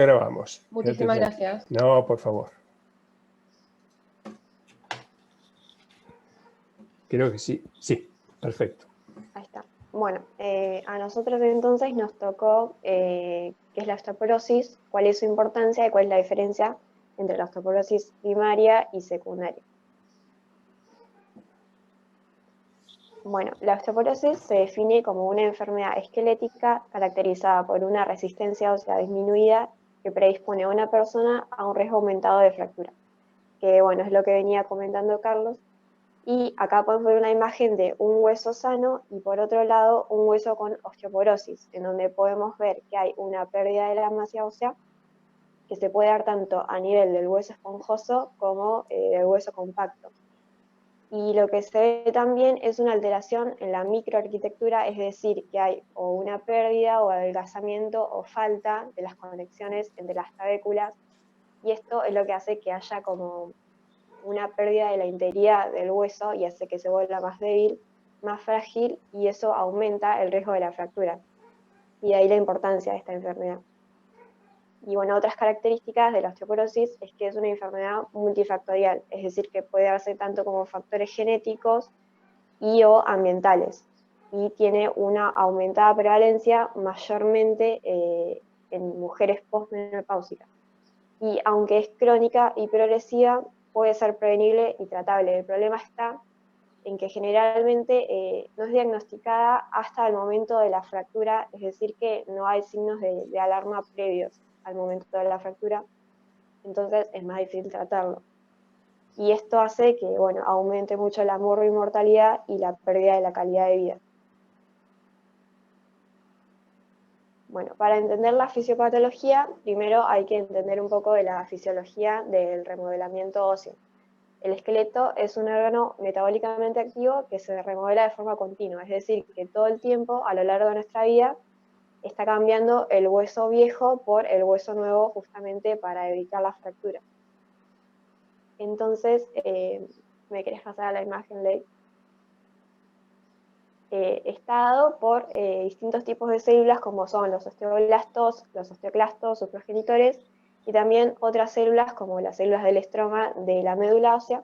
Grabamos. Muchísimas gracias. No, por favor. Creo que sí. Sí, perfecto. Ahí está. Bueno, a nosotros entonces nos tocó qué es la osteoporosis, cuál es su importancia y cuál es la diferencia entre la osteoporosis primaria y secundaria. Bueno, la osteoporosis se define como una enfermedad esquelética caracterizada por una resistencia ósea disminuida que predispone a una persona a un riesgo aumentado de fractura, que bueno, es lo que venía comentando Carlos. Y acá podemos ver una imagen de un hueso sano y por otro lado un hueso con osteoporosis, en donde podemos ver que hay una pérdida de la masa ósea que se puede dar tanto a nivel del hueso esponjoso como del hueso compacto. Y lo que se ve también es una alteración en la microarquitectura, es decir, que hay o una pérdida o adelgazamiento o falta de las conexiones entre las trabéculas, y esto es lo que hace que haya como una pérdida de la integridad del hueso y hace que se vuelva más débil, más frágil, y eso aumenta el riesgo de la fractura. Y de ahí la importancia de esta enfermedad. Y bueno, otras características de la osteoporosis es que es una enfermedad multifactorial, es decir, que puede darse tanto como factores genéticos y o ambientales, y tiene una aumentada prevalencia mayormente en mujeres postmenopáusicas. Y aunque es crónica y progresiva, puede ser prevenible y tratable. El problema está en que generalmente no es diagnosticada hasta el momento de la fractura, es decir, que no hay signos de alarma previos al momento de la fractura, entonces es más difícil tratarlo. Y esto hace que, bueno, aumente mucho la mortalidad y la pérdida de la calidad de vida. Bueno, para entender la fisiopatología, primero hay que entender un poco de la fisiología del remodelamiento óseo. El esqueleto es un órgano metabólicamente activo que se remodela de forma continua, es decir, que todo el tiempo, a lo largo de nuestra vida, está cambiando el hueso viejo por el hueso nuevo justamente para evitar la fractura. Entonces, ¿me querés pasar a la imagen, Ley? Está dado por distintos tipos de células como son los osteoblastos, los osteoclastos, sus progenitores, y también otras células como las células del estroma de la médula ósea,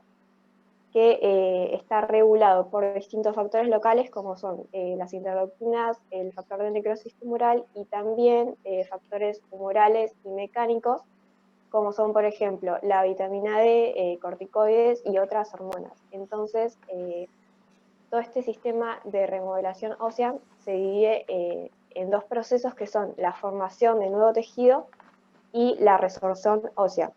que está regulado por distintos factores locales como son las interleucinas, el factor de necrosis tumoral y también factores tumorales y mecánicos como son, por ejemplo, la vitamina D, corticoides y otras hormonas. Entonces, todo este sistema de remodelación ósea se divide en dos procesos que son la formación de nuevo tejido y la resorción ósea,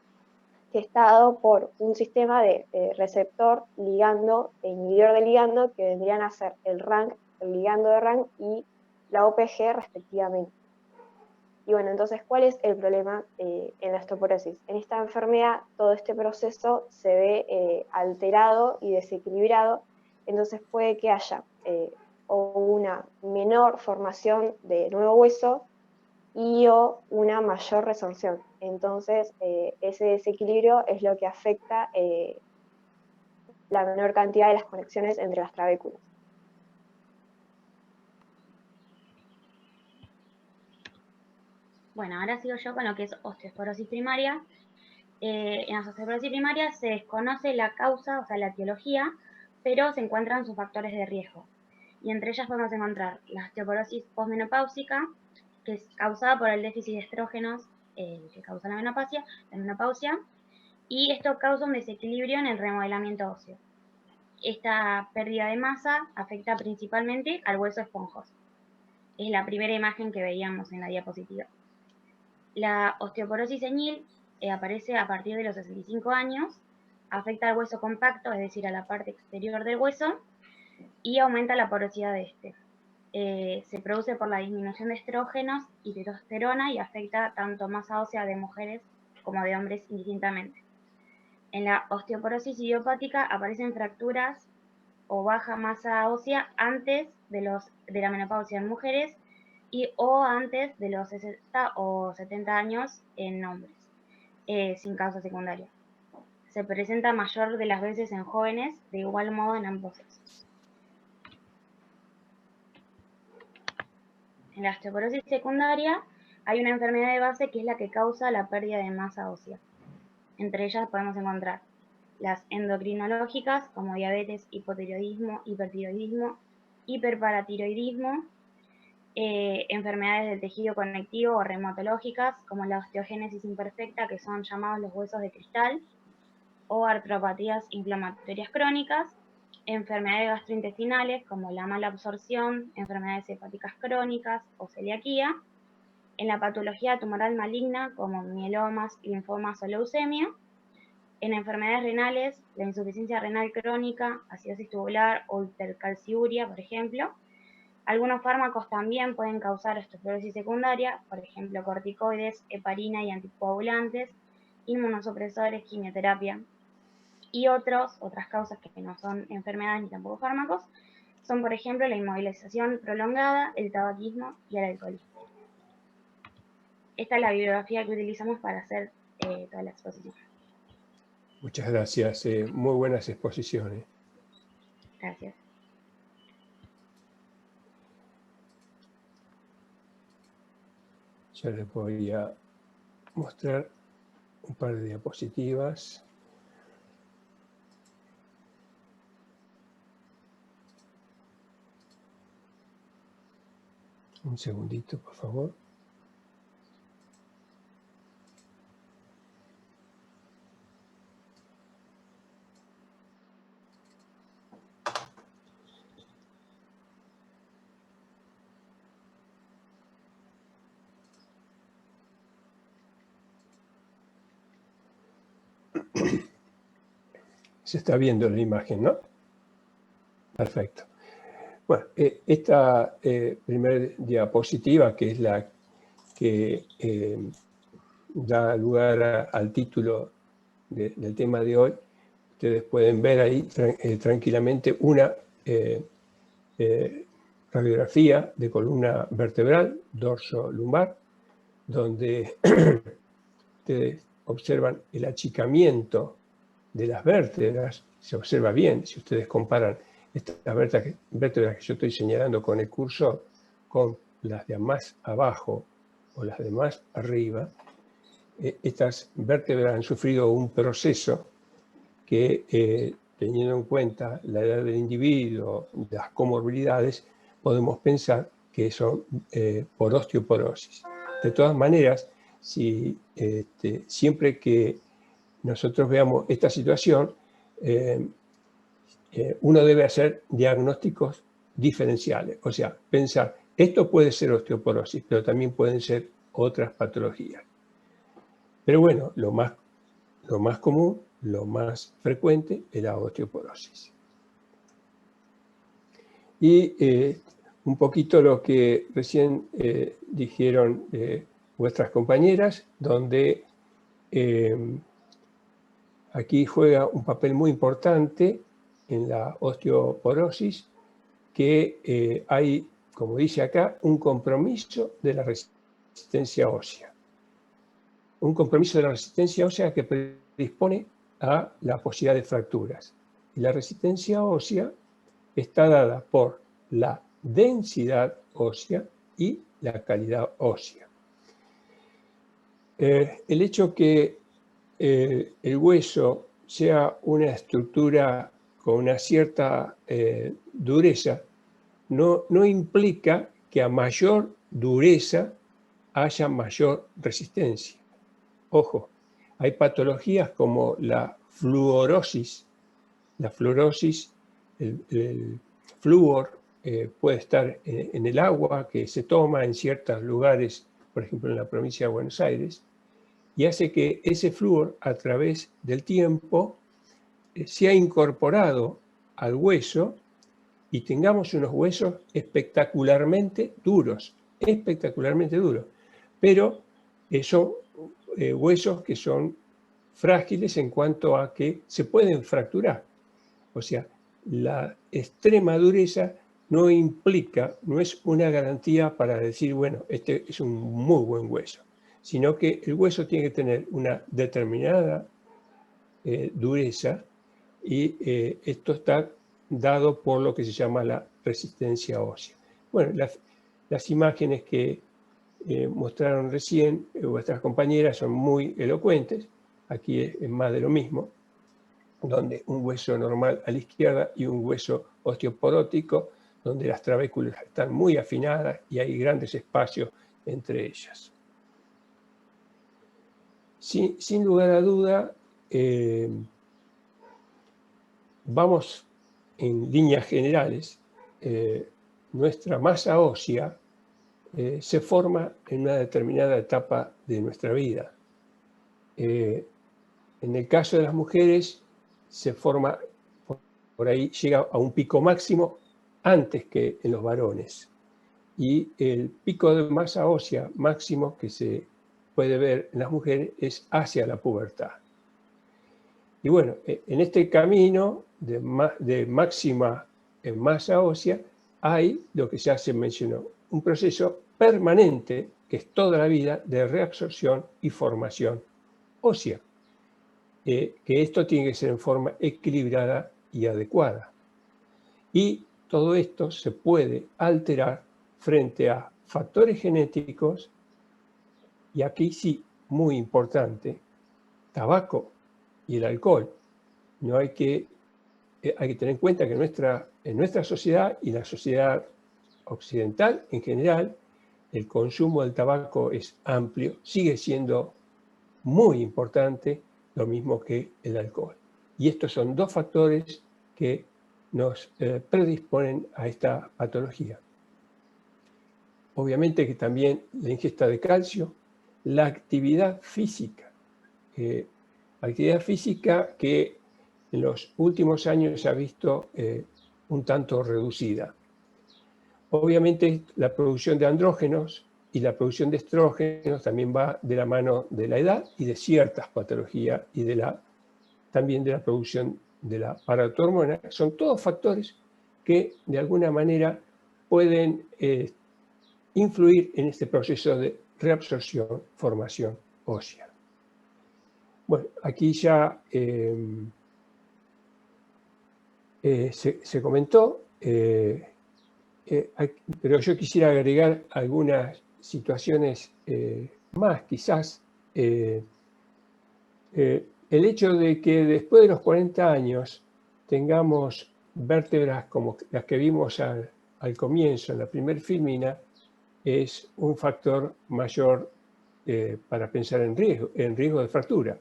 que está dado por un sistema de receptor, ligando e inhibidor de ligando, que vendrían a ser el RANK, el ligando de RANK y la OPG respectivamente. Y bueno, entonces, ¿cuál es el problema en la osteoporosis? En esta enfermedad todo este proceso se ve alterado y desequilibrado, entonces puede que haya o una menor formación de nuevo hueso y o una mayor resorción. Entonces, ese desequilibrio es lo que afecta la menor cantidad de las conexiones entre las trabéculas. Bueno, ahora sigo yo con lo que es osteoporosis primaria. En la osteoporosis primaria se desconoce la causa, o sea, la etiología, pero se encuentran sus factores de riesgo. Y entre ellas podemos encontrar la osteoporosis posmenopáusica, que es causada por el déficit de estrógenos que causa la menopausia, y esto causa un desequilibrio en el remodelamiento óseo. Esta pérdida de masa afecta principalmente al hueso esponjoso. Es la primera imagen que veíamos en la diapositiva. La osteoporosis senil aparece a partir de los 65 años, afecta al hueso compacto, es decir, a la parte exterior del hueso, y aumenta la porosidad de este. Se produce por la disminución de estrógenos y testosterona y afecta tanto masa ósea de mujeres como de hombres indistintamente. En la osteoporosis idiopática aparecen fracturas o baja masa ósea antes de la menopausia en mujeres y o antes de los 60 o 70 años en hombres, sin causa secundaria. Se presenta mayor de las veces en jóvenes, de igual modo en ambos sexos. En la osteoporosis secundaria hay una enfermedad de base que es la que causa la pérdida de masa ósea. Entre ellas podemos encontrar las endocrinológicas, como diabetes, hipotiroidismo, hipertiroidismo, hiperparatiroidismo, enfermedades del tejido conectivo o reumatológicas, como la osteogénesis imperfecta, que son llamados los huesos de cristal, o artropatías inflamatorias crónicas, enfermedades gastrointestinales, como la mala absorción, enfermedades hepáticas crónicas o celiaquía, en la patología tumoral maligna, como mielomas, linfomas o leucemia, en enfermedades renales, la insuficiencia renal crónica, acidosis tubular o hipercalciuria, por ejemplo. Algunos fármacos también pueden causar osteoporosis secundaria, por ejemplo, corticoides, heparina y anticoagulantes, inmunosupresores, quimioterapia. Y otras causas que no son enfermedades ni tampoco fármacos, son, por ejemplo, la inmovilización prolongada, el tabaquismo y el alcoholismo. Esta es la bibliografía que utilizamos para hacer toda la exposición. Muchas gracias. Muy buenas exposiciones. Gracias. Ya les voy a mostrar un par de diapositivas. Un segundito, por favor. Se está viendo la imagen, ¿no? Perfecto. Bueno, esta primera diapositiva, que es la que da lugar al título del tema de hoy, ustedes pueden ver ahí tranquilamente una radiografía de columna vertebral, dorso lumbar, donde ustedes observan el achicamiento de las vértebras. Se observa bien si ustedes comparan estas vértebras que yo estoy señalando con el cursor con las de más abajo o las de más arriba. Estas vértebras han sufrido un proceso que, teniendo en cuenta la edad del individuo, las comorbilidades, podemos pensar que son por osteoporosis. De todas maneras, siempre que nosotros veamos esta situación, uno debe hacer diagnósticos diferenciales. O sea, pensar, esto puede ser osteoporosis, pero también pueden ser otras patologías. Pero bueno, lo más común, lo más frecuente es la osteoporosis. Y un poquito lo que recién dijeron vuestras compañeras, donde aquí juega un papel muy importante en la osteoporosis, que hay, como dice acá, un compromiso de la resistencia ósea. Un compromiso de la resistencia ósea que predispone a la posibilidad de fracturas. Y la resistencia ósea está dada por la densidad ósea y la calidad ósea. El hecho que el hueso sea una estructura con una cierta dureza no implica que a mayor dureza haya mayor resistencia. Ojo, hay patologías como la fluorosis. La fluorosis, el flúor puede estar en el agua que se toma en ciertos lugares, por ejemplo en la provincia de Buenos Aires, y hace que ese flúor a través del tiempo sea incorporado al hueso y tengamos unos huesos espectacularmente duros, pero son huesos que son frágiles en cuanto a que se pueden fracturar. O sea, la extrema dureza no implica, no es una garantía para decir, bueno, este es un muy buen hueso, sino que el hueso tiene que tener una determinada dureza y esto está dado por lo que se llama la resistencia ósea. Bueno, las imágenes que mostraron recién, vuestras compañeras son muy elocuentes, aquí es más de lo mismo, donde un hueso normal a la izquierda y un hueso osteoporótico, donde las trabéculas están muy afinadas y hay grandes espacios entre ellas. Sin lugar a duda, vamos en líneas generales, nuestra masa ósea se forma en una determinada etapa de nuestra vida. En el caso de las mujeres, se forma, por ahí llega a un pico máximo antes que en los varones. Y el pico de masa ósea máximo que se puede ver en las mujeres es hacia la pubertad. Y bueno, en este camino de máxima en masa ósea hay lo que ya se mencionó, un proceso permanente, que es toda la vida, de reabsorción y formación ósea. Que esto tiene que ser en forma equilibrada y adecuada. Y todo esto se puede alterar frente a factores genéticos, y aquí sí, muy importante, tabaco y el alcohol. No hay que tener en cuenta que en nuestra sociedad y la sociedad occidental en general, el consumo del tabaco es amplio, sigue siendo muy importante, lo mismo que el alcohol. Y estos son dos factores que nos predisponen a esta patología. Obviamente que también la ingesta de calcio, la actividad física. Actividad física que en los últimos años se ha visto un tanto reducida. Obviamente la producción de andrógenos y la producción de estrógenos también va de la mano de la edad y de ciertas patologías y también de la producción de la paratormona. Son todos factores que de alguna manera pueden influir en este proceso de reabsorción, formación ósea. Bueno, aquí ya se comentó, pero yo quisiera agregar algunas situaciones más, quizás. El hecho de que después de los 40 años tengamos vértebras como las que vimos al comienzo, en la primera filmina, es un factor mayor para pensar en riesgo de fractura.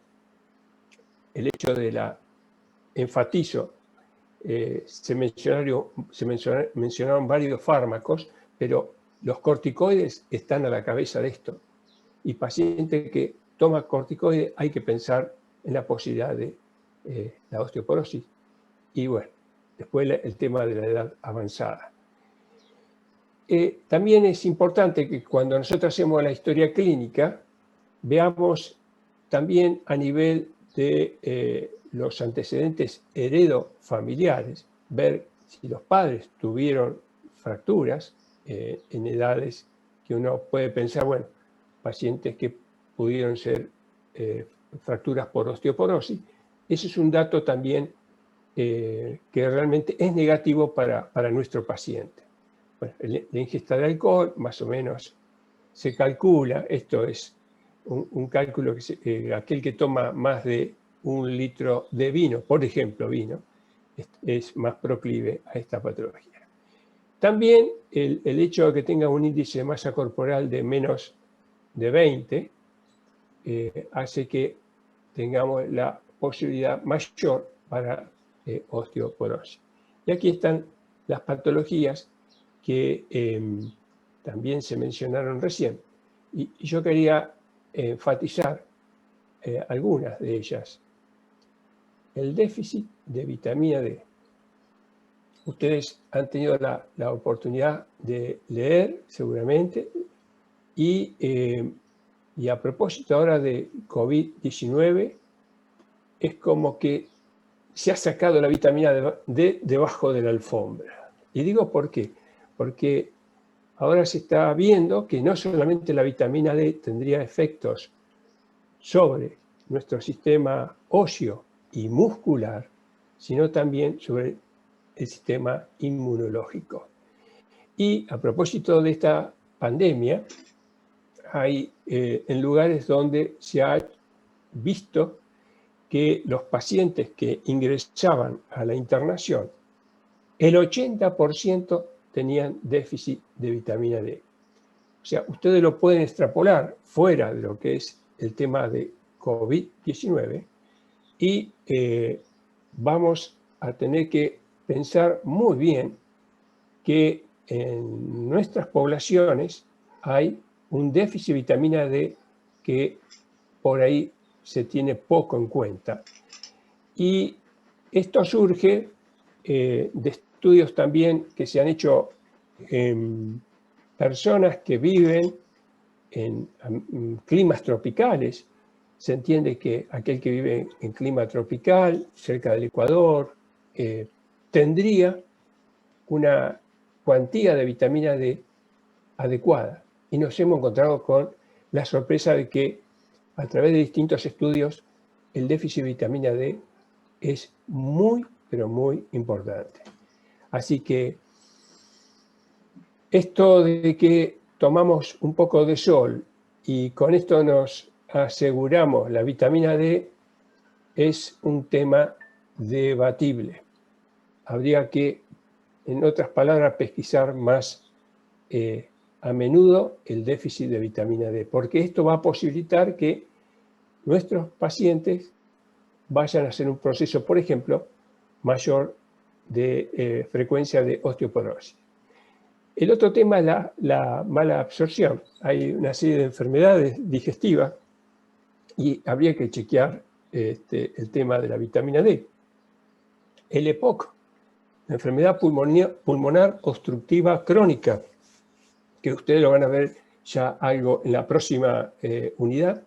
El hecho de enfatizo, se mencionaron varios fármacos, pero los corticoides están a la cabeza de esto. Y paciente que toma corticoides hay que pensar en la posibilidad de la osteoporosis. Y bueno, después el tema de la edad avanzada. También es importante que cuando nosotros hacemos la historia clínica, veamos también a nivel de los antecedentes heredofamiliares, ver si los padres tuvieron fracturas en edades que uno puede pensar, bueno, pacientes que pudieron ser fracturas por osteoporosis. Ese es un dato también que realmente es negativo para nuestro paciente. Bueno, la ingesta de alcohol, más o menos, se calcula, esto es un cálculo que aquel que toma más de 1 litro de vino, por ejemplo, vino, es más proclive a esta patología. También el hecho de que tenga un índice de masa corporal de menos de 20 hace que tengamos la posibilidad mayor para osteoporosis. Y aquí están las patologías que también se mencionaron recién. Y yo quería enfatizar algunas de ellas. El déficit de vitamina D. Ustedes han tenido la oportunidad de leer seguramente y a propósito ahora de COVID-19, es como que se ha sacado la vitamina D debajo de la alfombra. Y digo por qué. Porque ahora se está viendo que no solamente la vitamina D tendría efectos sobre nuestro sistema óseo y muscular, sino también sobre el sistema inmunológico. Y a propósito de esta pandemia, hay en lugares donde se ha visto que los pacientes que ingresaban a la internación, el 80% tenían déficit de vitamina D. O sea, ustedes lo pueden extrapolar fuera de lo que es el tema de COVID-19 y vamos a tener que pensar muy bien que en nuestras poblaciones hay un déficit de vitamina D que por ahí se tiene poco en cuenta. Y esto surge de estudios también que se han hecho en personas que viven en climas tropicales. Se entiende que aquel que vive en clima tropical, cerca del Ecuador, tendría una cuantía de vitamina D adecuada. Y nos hemos encontrado con la sorpresa de que a través de distintos estudios el déficit de vitamina D es muy, pero muy importante. Así que esto de que tomamos un poco de sol y con esto nos aseguramos la vitamina D es un tema debatible. Habría que, en otras palabras, pesquisar más a menudo el déficit de vitamina D, porque esto va a posibilitar que nuestros pacientes vayan a hacer un proceso, por ejemplo, mayor de frecuencia de osteoporosis. El otro tema es la mala absorción. Hay una serie de enfermedades digestivas y habría que chequear el tema de la vitamina D. El EPOC, la enfermedad pulmonar obstructiva crónica, que ustedes lo van a ver ya algo en la próxima unidad.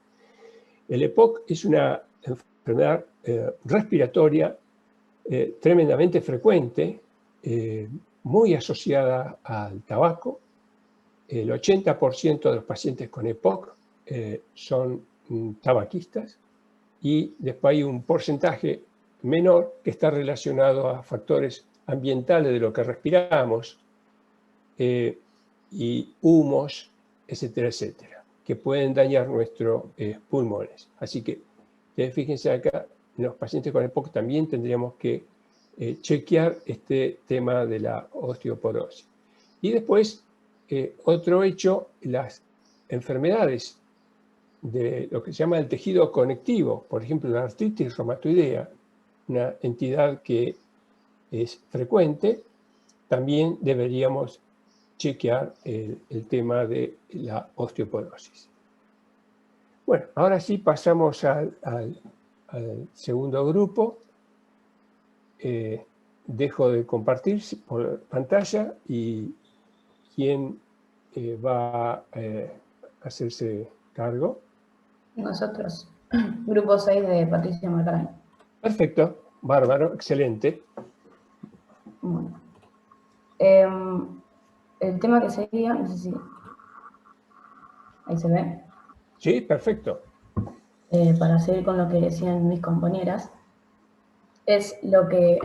El EPOC es una enfermedad respiratoria tremendamente frecuente, muy asociada al tabaco. El 80% de los pacientes con EPOC son tabaquistas y después hay un porcentaje menor que está relacionado a factores ambientales de lo que respiramos y humos, etcétera, etcétera, que pueden dañar nuestros pulmones. Así que fíjense acá, en los pacientes con EPOC también tendríamos que chequear este tema de la osteoporosis. Y después, otro hecho, las enfermedades de lo que se llama el tejido conectivo, por ejemplo, la artritis reumatoidea, una entidad que es frecuente, también deberíamos chequear el tema de la osteoporosis. Bueno, ahora sí pasamos al segundo grupo. Dejo de compartir por pantalla y quién va a hacerse cargo. Nosotros, grupo 6 de Patricia Macaray. Perfecto, bárbaro, excelente. Bueno. El tema que seguía, no sé si... Ahí se ve. Sí, perfecto. Para seguir con lo que decían mis compañeras, es lo que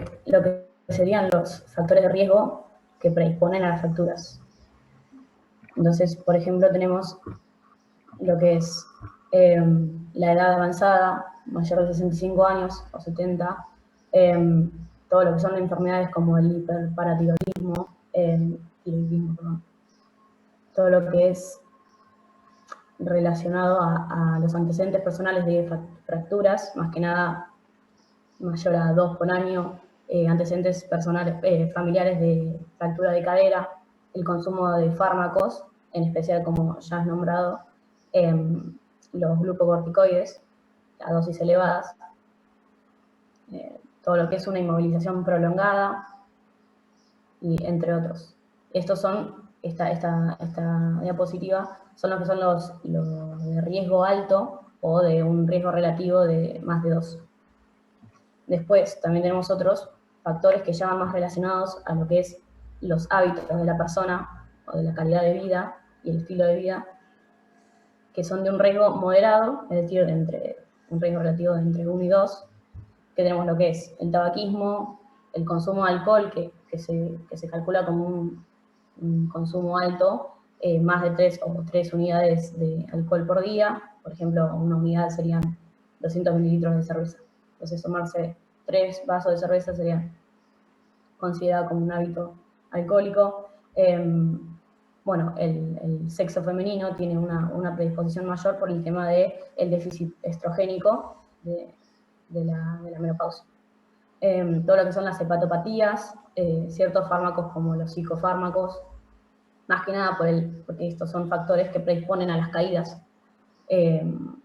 serían los factores de riesgo que predisponen a las fracturas. Entonces, por ejemplo, tenemos lo que es la edad avanzada, mayor de 65 años o 70, todo lo que son enfermedades como el hiperparatiroidismo, todo lo que es relacionado a los antecedentes personales de fracturas, más que nada mayor a 2 por año, antecedentes personales, familiares de fractura de cadera, el consumo de fármacos, en especial como ya has nombrado, los glucocorticoides a dosis elevadas, todo lo que es una inmovilización prolongada, y entre otros. Estos son, esta diapositiva, son los que son los de riesgo alto o de un riesgo relativo de más de 2. Después también tenemos otros factores que ya van más relacionados a lo que es los hábitos de la persona o de la calidad de vida y el estilo de vida, que son de un riesgo moderado, es decir, un riesgo relativo de entre 1 y 2, que tenemos lo que es el tabaquismo, el consumo de alcohol, que se calcula como un consumo alto, más de 3 unidades de alcohol por día. Por ejemplo, una unidad serían 200 mililitros de cerveza. Entonces, tomarse 3 vasos de cerveza sería considerado como un hábito alcohólico. Bueno, el sexo femenino tiene una predisposición mayor por el tema del déficit estrogénico de la menopausia. Todo lo que son las hepatopatías, ciertos fármacos como los psicofármacos, más que nada porque estos son factores que predisponen a las caídas.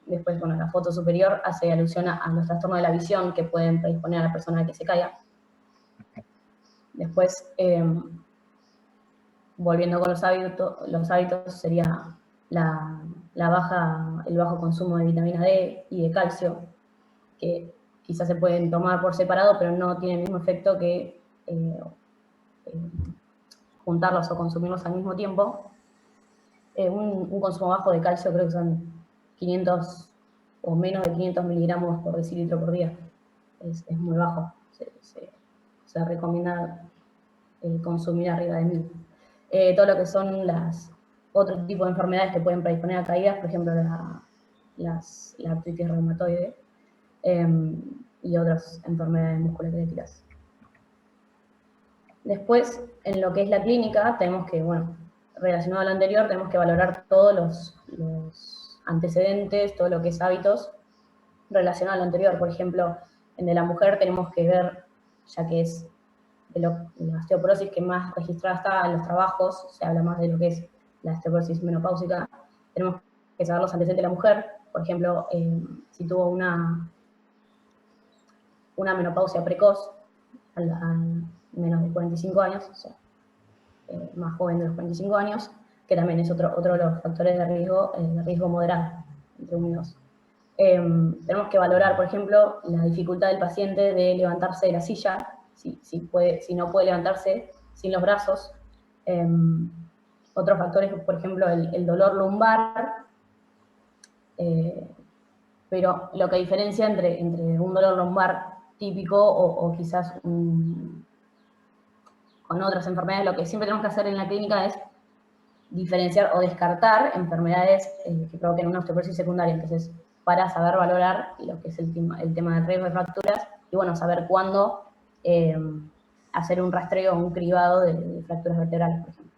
Después, bueno, la foto superior hace alusión a los trastornos de la visión que pueden predisponer a la persona a que se caiga. Después, volviendo con los hábitos sería el bajo consumo de vitamina D y de calcio, que quizás se pueden tomar por separado, pero no tienen el mismo efecto que juntarlos o consumirlos al mismo tiempo. Un consumo bajo de calcio creo que son 500 o menos de 500 miligramos por decilitro por día. Es muy bajo. Se recomienda consumir arriba de 1000. Todo lo que son otro tipo de enfermedades que pueden predisponer a caídas, por ejemplo la artritis reumatoide y otras enfermedades musculoesqueléticas. Después, en lo que es la clínica, tenemos que, bueno, relacionado a lo anterior, tenemos que valorar todos los antecedentes, todo lo que es hábitos relacionado a lo anterior. Por ejemplo, en de la mujer tenemos que ver, ya que es la osteoporosis que más registrada está en los trabajos, se habla más de lo que es la osteoporosis menopáusica, tenemos que saber los antecedentes de la mujer. Por ejemplo, si tuvo una menopausia precoz, al menos de 45 años, o sea, más joven de los 45 años, que también es otro de los factores de riesgo moderado, entre 1 y 2. Tenemos que valorar, por ejemplo, la dificultad del paciente de levantarse de la silla, si no puede levantarse sin los brazos. Otros factores, por ejemplo, el dolor lumbar, pero lo que diferencia entre un dolor lumbar típico o quizás con otras enfermedades, lo que siempre tenemos que hacer en la clínica es diferenciar o descartar enfermedades que provoquen una osteoporosis secundaria. Entonces, para saber valorar lo que es el tema del riesgo de fracturas, y bueno, saber cuándo hacer un rastreo o un cribado de fracturas vertebrales, por ejemplo.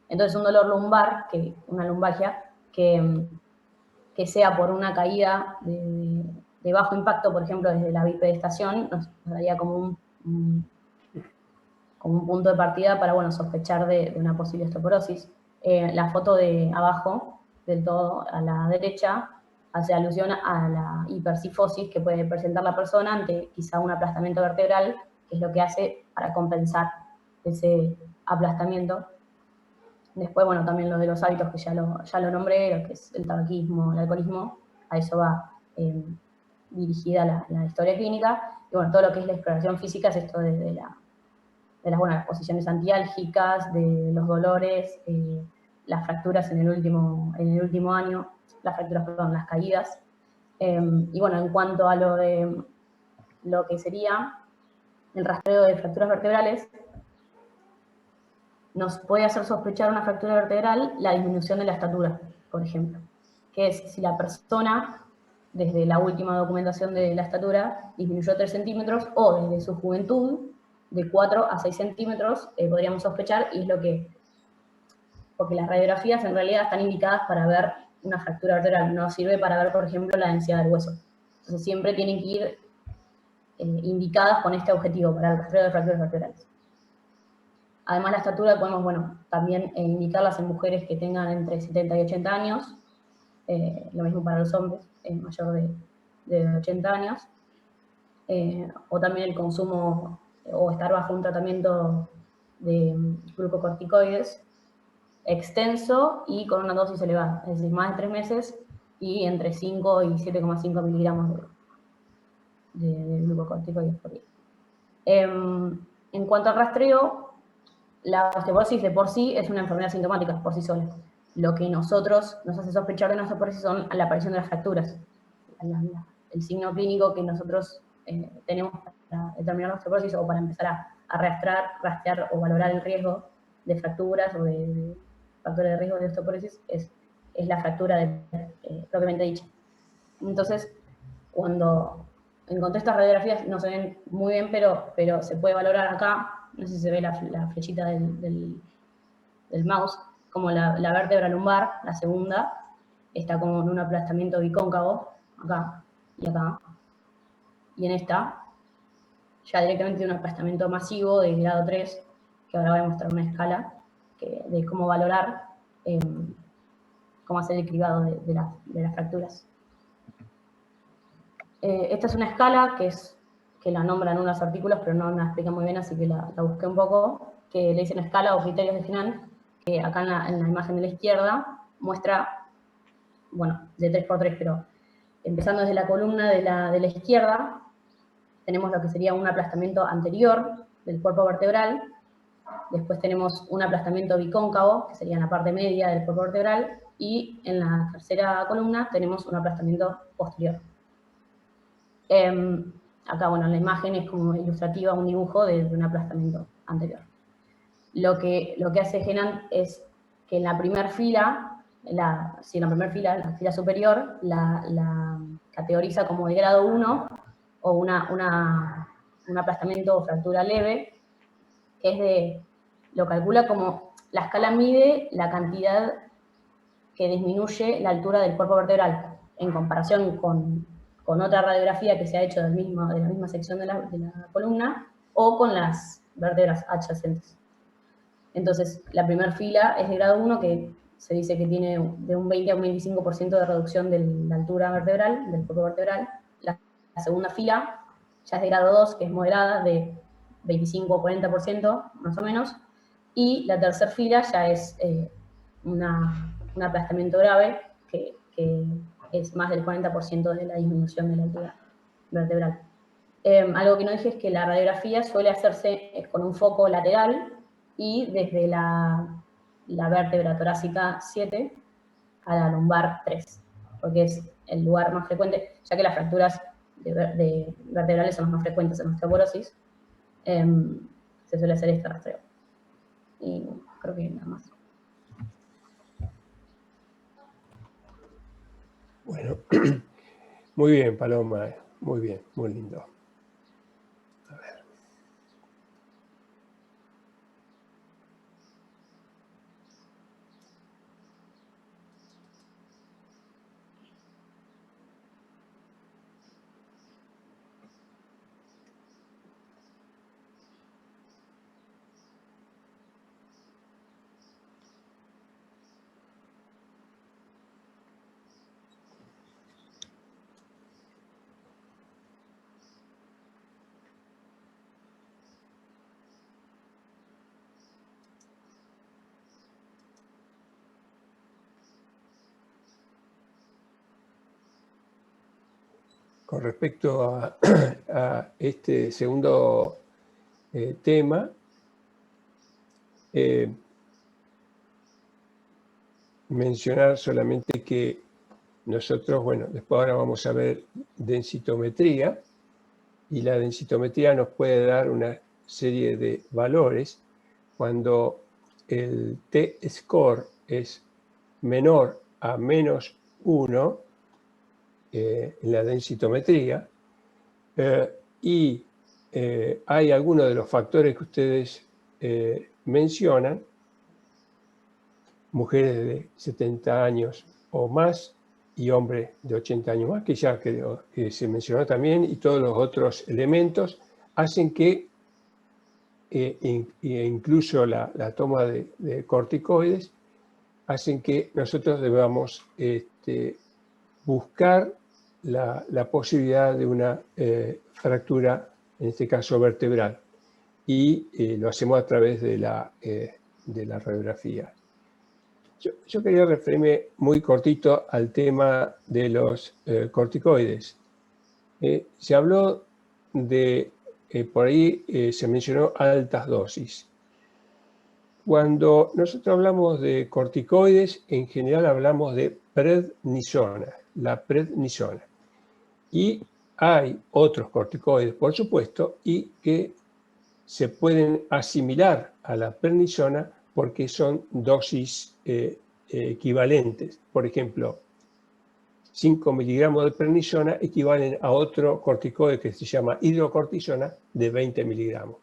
Entonces, un dolor lumbar, una lumbalgia, que sea por una caída de bajo impacto, por ejemplo, desde la bipedestación, nos daría como un punto de partida para, bueno, sospechar de una posible osteoporosis. La foto de abajo, del todo a la derecha, hace alusión a la hipercifosis que puede presentar la persona ante quizá un aplastamiento vertebral, que es lo que hace para compensar ese aplastamiento. Después, bueno, también lo de los hábitos que ya lo nombré, lo que es el tabaquismo, el alcoholismo, a eso va dirigida la historia clínica. Y bueno, todo lo que es la exploración física es esto de las posiciones antiálgicas, de los dolores, las fracturas en el último año, las caídas. Y bueno, en cuanto a lo que sería el rastreo de fracturas vertebrales, nos puede hacer sospechar una fractura vertebral la disminución de la estatura, por ejemplo, que es si la persona, desde la última documentación de la estatura, disminuyó 3 centímetros, o desde su juventud, de 4 a 6 centímetros, podríamos sospechar, y es porque las radiografías en realidad están indicadas para ver una fractura vertebral, no sirve para ver, por ejemplo, la densidad del hueso. Entonces siempre tienen que ir indicadas con este objetivo, para el rastreo de fracturas vertebrales. Además, la estatura podemos, bueno, también indicarlas en mujeres que tengan entre 70 y 80 años, lo mismo para los hombres, mayor de 80 años, o también el consumo o estar bajo un tratamiento de glucocorticoides extenso y con una dosis elevada, es decir, más de 3 meses y entre 5 y 7,5 miligramos de glucocorticoides por día. En cuanto al rastreo, la osteoporosis de por sí es una enfermedad sintomática por sí sola. Lo que nosotros nos hace sospechar de una osteoporosis son la aparición de las fracturas. El signo clínico que nosotros tenemos para determinar la osteoporosis o para empezar a rastrear o valorar el riesgo de fracturas o de factores de riesgo de osteoporosis es la fractura propiamente dicha. Entonces, cuando encontré estas radiografías, no se ven muy bien, pero se puede valorar acá, no sé si se ve la flechita del mouse, como la vértebra lumbar, la segunda, está como en un aplastamiento bicóncavo, acá y acá. Y en esta, ya directamente un aplastamiento masivo de grado 3, que ahora voy a mostrar una escala de cómo valorar, cómo hacer el cribado de las fracturas. Esta es una escala que la nombran unos artículos, pero no me la explica muy bien, así que la busqué un poco, que le dicen escala o criterios de Finan, que acá en la imagen de la izquierda muestra, bueno, de 3×3, pero empezando desde la columna de la izquierda, tenemos lo que sería un aplastamiento anterior del cuerpo vertebral, después tenemos un aplastamiento bicóncavo, que sería en la parte media del cuerpo vertebral, y en la tercera columna tenemos un aplastamiento posterior. Acá, bueno, la imagen es como ilustrativa, un dibujo de un aplastamiento anterior. Lo que hace Genan es que en la primera fila, la fila superior, la categoriza como de grado 1, o un aplastamiento o fractura leve, que lo calcula como, la escala mide la cantidad que disminuye la altura del cuerpo vertebral, en comparación con otra radiografía que se ha hecho de la misma sección de la columna, o con las vértebras adyacentes. Entonces, la primera fila es de grado 1, que se dice que tiene de un 20 a un 25% de reducción de la altura vertebral, del cuerpo vertebral. La segunda fila ya es de grado 2, que es moderada, de 25 o 40%, más o menos. Y la tercera fila ya es un aplastamiento grave, que es más del 40% de la disminución de la altura vertebral. Algo que no dije es que la radiografía suele hacerse con un foco lateral y desde la vértebra torácica 7 a la lumbar 3, porque es el lugar más frecuente, ya que las fracturas de vertebrales son las más frecuentes en osteoporosis, se suele hacer este rastreo. Y creo que nada más. Bueno, muy bien, Paloma, muy bien, muy lindo. A ver. Con respecto a este segundo tema, mencionar solamente que nosotros, bueno, después ahora vamos a ver densitometría, y la densitometría nos puede dar una serie de valores cuando el T-score es menor a -1 en la densitometría, y hay algunos de los factores que ustedes mencionan, mujeres de 70 años o más y hombres de 80 años más, que ya creo que se mencionó también, y todos los otros elementos hacen que, incluso la toma de corticoides, hacen que nosotros debamos buscar la posibilidad de una fractura, en este caso vertebral, y lo hacemos a través de la radiografía. Yo quería referirme muy cortito al tema de los corticoides. Se habló de, por ahí se mencionó altas dosis. Cuando nosotros hablamos de corticoides, en general hablamos de prednisona, la prednisona. Y hay otros corticoides, por supuesto, y que se pueden asimilar a la prednisona porque son dosis equivalentes. Por ejemplo, 5 miligramos de prednisona equivalen a otro corticoide que se llama hidrocortisona de 20 miligramos.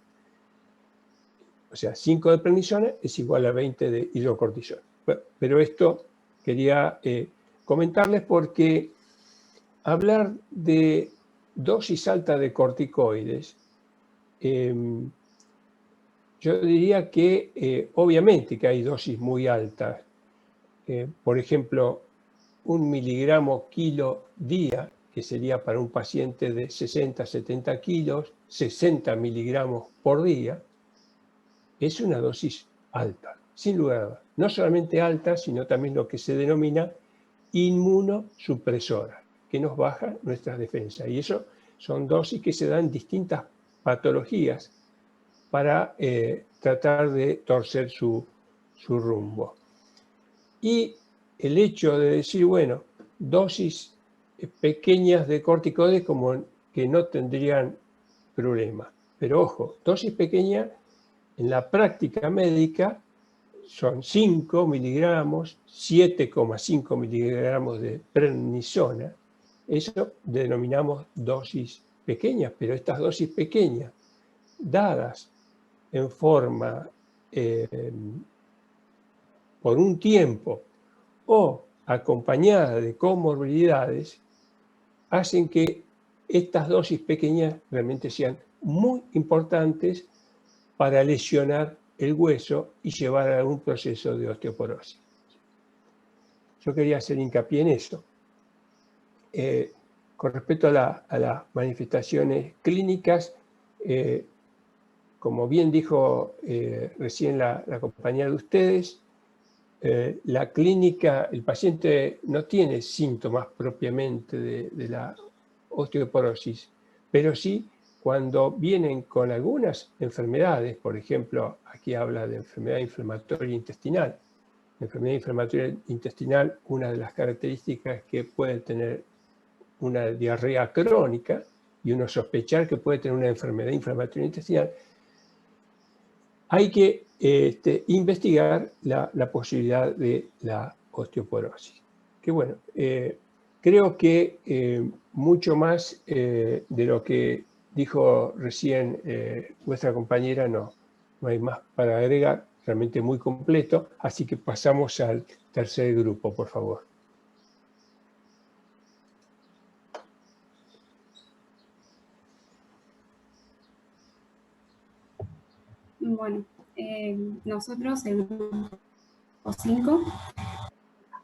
O sea, 5 de prednisona es igual a 20 de hidrocortisona. Bueno, pero esto quería comentarles porque hablar de dosis alta de corticoides, yo diría que obviamente que hay dosis muy altas. Por ejemplo, 1 miligramo kilo día, que sería para un paciente de 60-70 kilos, 60 miligramos por día, es una dosis alta, sin lugar a dudas. No solamente alta, sino también lo que se denomina inmunosupresora, que nos baja nuestras defensas. Y eso son dosis que se dan en distintas patologías para tratar de torcer su rumbo. Y el hecho de decir, bueno, dosis pequeñas de corticoides como que no tendrían problema. Pero ojo, dosis pequeñas en la práctica médica son 5 miligramos, 7,5 miligramos de prednisona. Eso denominamos dosis pequeñas, pero estas dosis pequeñas, dadas en forma por un tiempo o acompañada de comorbilidades, hacen que estas dosis pequeñas realmente sean muy importantes para lesionar el hueso y llevar a algún proceso de osteoporosis. Yo quería hacer hincapié en eso. Con respecto a las manifestaciones clínicas, como bien dijo recién la compañera de ustedes, la clínica, el paciente no tiene síntomas propiamente de la osteoporosis, pero sí cuando vienen con algunas enfermedades, por ejemplo, aquí habla de enfermedad inflamatoria intestinal. La enfermedad inflamatoria intestinal, una de las características es que puede tener una diarrea crónica y uno sospechar que puede tener una enfermedad inflamatoria intestinal. Hay que investigar la posibilidad de la osteoporosis. Que bueno, creo que mucho más de lo que dijo recién vuestra compañera no hay más para agregar, realmente muy completo, así que pasamos al tercer grupo, por favor. Bueno, nosotros, el grupo 5,